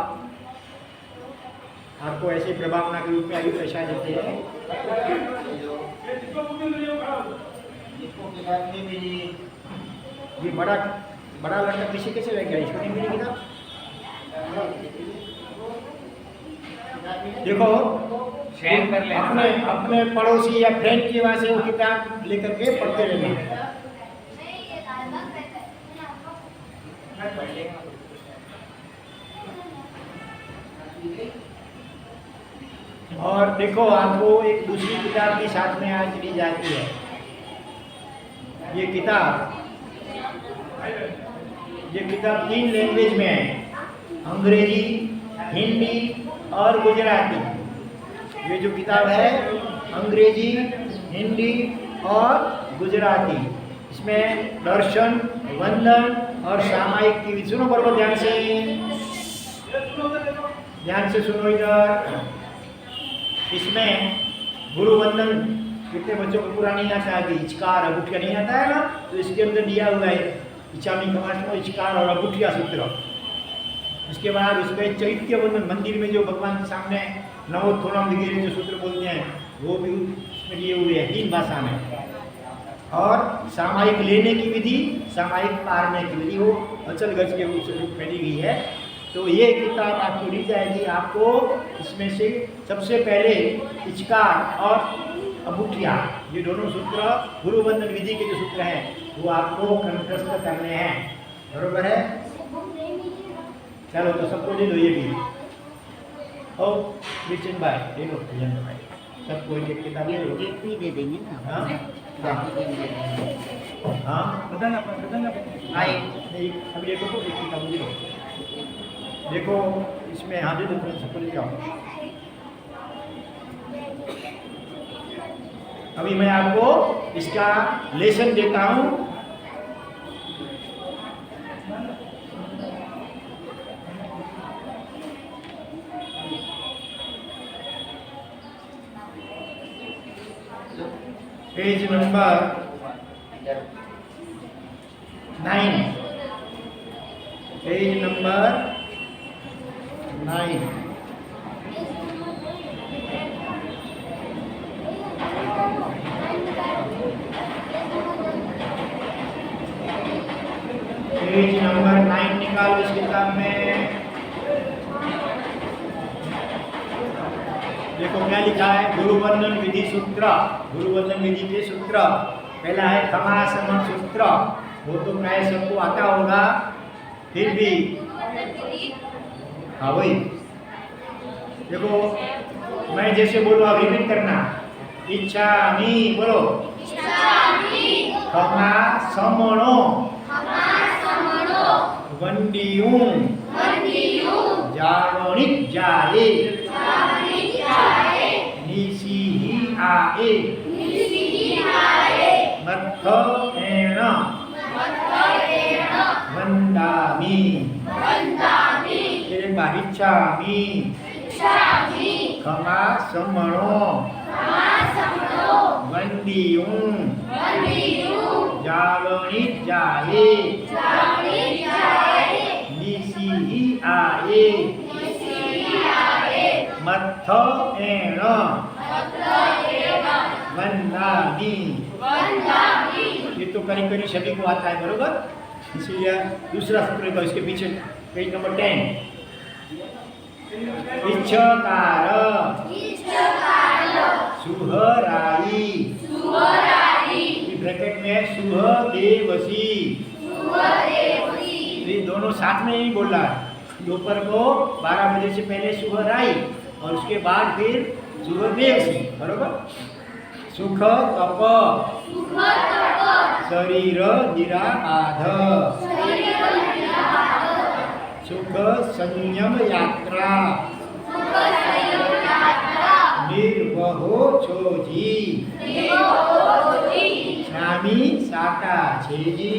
A: आपको ऐसे प्रभावना के रूप में अभी पैसा देते हैं। जिसको किताब नहीं मिली, ये बड़ा लड़का किसी कैसे रह गया? इसको नहीं मिली किताब? देखो
C: शेयर कर लेना।
A: अपने पड़ोसी या फ्रेंड की वजह से वो किताब लेकर के पढ़ते रहना।
B: नहीं, ये दाल-भात रहता है।
A: और देखो आपको एक दूसरी किताब भी साथ में आज दी जाती है। ये किताब 3 लैंग्वेज में है, अंग्रेजी, हिंदी और गुजराती। ये जो किताब है अंग्रेजी, हिंदी और गुजराती। इसमें दर्शन, वंदन और सामायिक की, सुनो बराबर ध्यान से सुनो इधर। इसमें गुरु वंदन कितने बच्चों को पूरा नहीं आता है? कि इचकार अगुठिया नहीं आता है ना, तो इसके अंदर दिया हुआ है इचामी कमाश में इचकार और अगुठिया सूत्र। इसके बाद उसमें चैत्य वंदन, मंदिर में जो भगवान के सामने नवोत्थोनम वगैरह जो सूत्र बोलते हैं वो भी इसमें दिए हुए हैं 3 भाषा में। और सामायिक लेने की विधि, सामायिक पारने की विधि वो अचल गज के रूप में दी गई है। तो ये किताब आपको दी जाएगी। आपको इसमें से सबसे पहले इचकार और अबुठिया, ये दोनों सूत्र गुरु वंदन विधि के जो सूत्र हैं वो आपको कंठस्थ करने हैं। बरोबर है? चलो तो सबको दे दो ये भी। ओ क्रिश्चियन भाई दे दो, क्रिश्चियन भाई सबको एक किताब दे दो।
C: एक भी दे देंगे ना।
A: हाँ बताना नहीं, अभी देखो तो एक किताब दे दो। देखो इसमें हाँ दे दो, सबको ले जाओ। अभी मैं आपको इसका लेसन देता हूँ। Page number 9, page number 9। Page number 9 निकालो इस किताब में। देखो क्या लिखा है? गुरुवंदन विधि सूत्र। गुरुवंदन विधि के सूत्र पहला है खमा समन सूत्र, वो तो प्राय सबको आता होगा, फिर भी हाँ वही। देखो मैं जैसे बोलूँ रिपीट करना। इच्छा मी बोलो। खमा समनो वंदियूं जावणिक जाए निसीही आए मत्थ एण वंदामि इच्छामि खमा समणो वंदियूं जावणिक जाए निसीही आए मत्थ एण वंदामि। ये तो करीब करीब सभी को आता है, बरोबर? इसलिए दूसरा सूत्र का इसके पीछे पेज नंबर 10। इच्छकार सुहराई ब्रैकेट में है सुहदेवसी। ये दोनों साथ में ही बोल रहा है। दोपहर को 12 बजे से पहले सुहराई और उसके बाद फिर सुहदेवसी, बरोबर। सुख तप शरीर निराबाध सुख संयम यात्रा निर्वहो छोजी स्वामी साका छेजी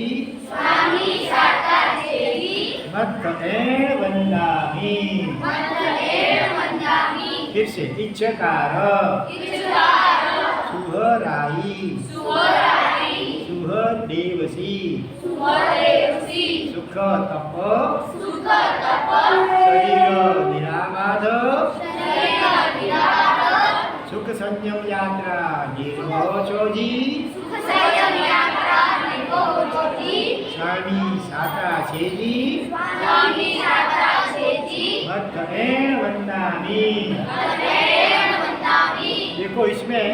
A: मत वंदामी। फिर से इच्छकार सुहराई सुहदेवसी सुख तप शरीर निराबाध सुख संयम यात्रा निर्भव छोजी स्वामी साका छेजी मत वंदामी। देखो इसमें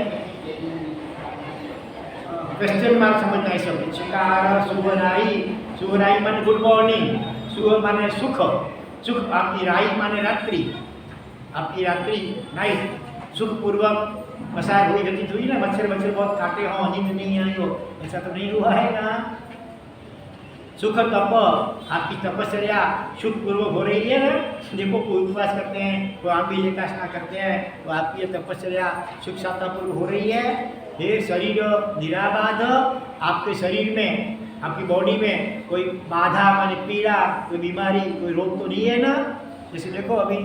A: क्वेश्चन मार्क समझना है सब। शिकार सुहराई, सुहराई माने गुड मॉर्निंग, सुह माने सुख, सुख आपकी राई माने रात्रि, आपकी रात्रि नाइट सुखपूर्वक पसार हुई, व्यतीत हुई ना। मच्छर मच्छर बहुत काटे हो, नींद नहीं आई हो, ऐसा तो नहीं हुआ है ना। सुख तप आपकी तपस्या सुखपूर्वक हो रही है ना। देखो कोई उपवास करते हैं, कोई आंबी एकादशी करते हैं, तो आपकी ये तपस्या सुख सातापूर्वक हो रही है। फिर शरीर निराबाध, आपके शरीर में आपकी बॉडी में कोई बाधा माने पीड़ा, कोई बीमारी, कोई रोग तो नहीं है ना। जैसे देखो अभी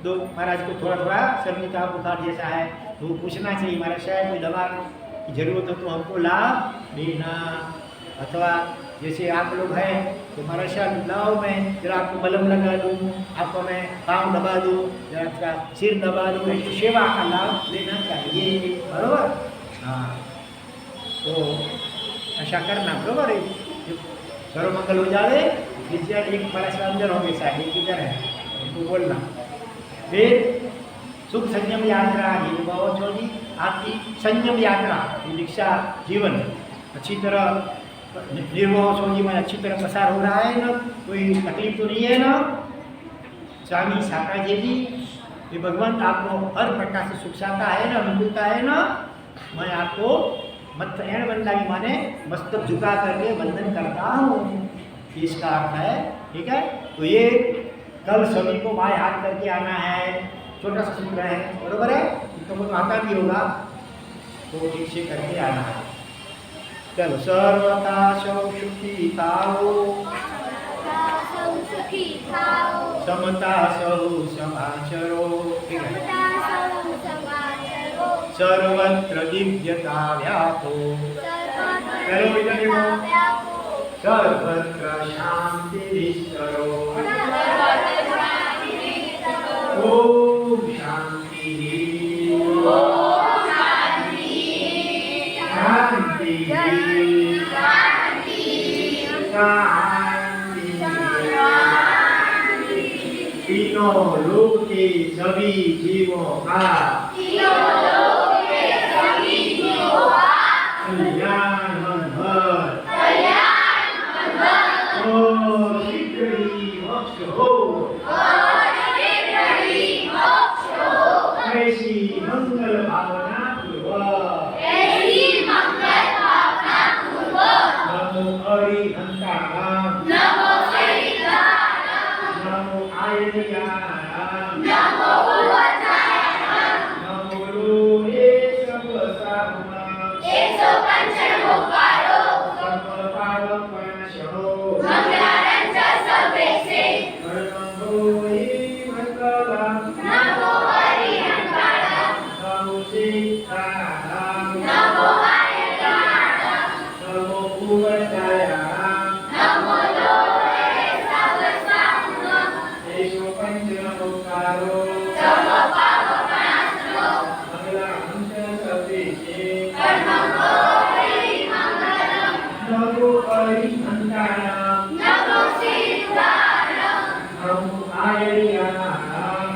A: दो महाराज को थोड़ा थोड़ा सर्दी का बुखार जैसा है, तो पूछना चाहिए महाराज शायद कोई दवा की जरूरत हो तो हमको लाभ देना। अथवा जैसे आप लोग हैं तो महाराज शायद लाओ, मैं जरा आपको मलम लगा दूँ, आपको मैं पाँव दबा दूँ, जरा आपका सिर दबा दूँ, एक तो सेवा का लाभ लेना चाहिए, बराबर। हाँ, तो ऐसा करना, बराबर है। सर्वमंगल हो जाए। विद्या एक महाराज अंदर होंगे शायद, एक इधर है, उनको बोलना। फिर सुख संयम यात्रा निर्भव छोड़ी, आपकी संयम यात्रा दीक्षा जीवन अच्छी तरह निर्भव छोड़ी में अच्छी तरह पसार हो रहा है ना, कोई तकलीफ तो नहीं है ना। स्वामी साका जी, ये भगवान आपको हर प्रकार से सुख साता है ना, अनुकूलता है ना। मैं आपको मत एण वंदामी माने मस्तक झुका करके वंदन करता हूँ, इसका अर्थ है। ठीक है, तो ये कल सभी को बाएं हाथ करके आना है। छोटा सा सूत्र है, बरोबर है। तुमको तो आता भी होगा, तो ठीक से करके आना है। चलो, सर्वथा सुखी ताओ, समता सहु समाचरो। ठीक है, सर्वत्र दिव्यता व्यापो, सर्वत्र शांति विस्तरो। ओम शांति शांति शांति। तीनों लोक के सभी जीवों का कल्याण मंगल और शीघ्र ही मोक्ष हो। ऐसी मंगल भावना पूर्वक नमो हरिहंताराम, नमो आयर्याणाम, नमो लोहे सर्वपावकनाशनो, परमो हि मंगलम्, नमो सीताराम, नमो पूर्वजायाम, एषो पंचमोक्तारो मंगलम् च सर्वेषे। नमो हरिहंताराम, नमो आयर्याणाम,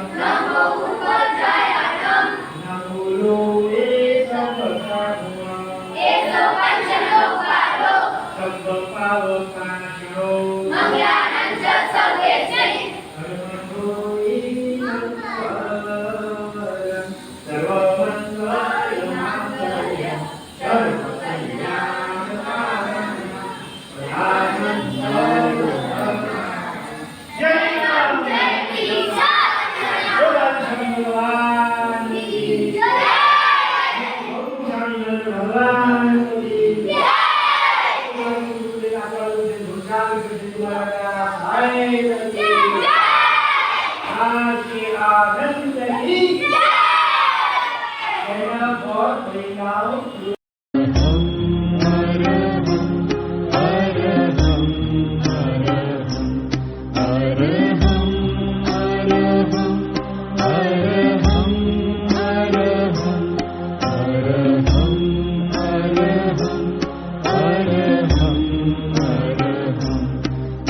A: आके आनंद की जय। फॉर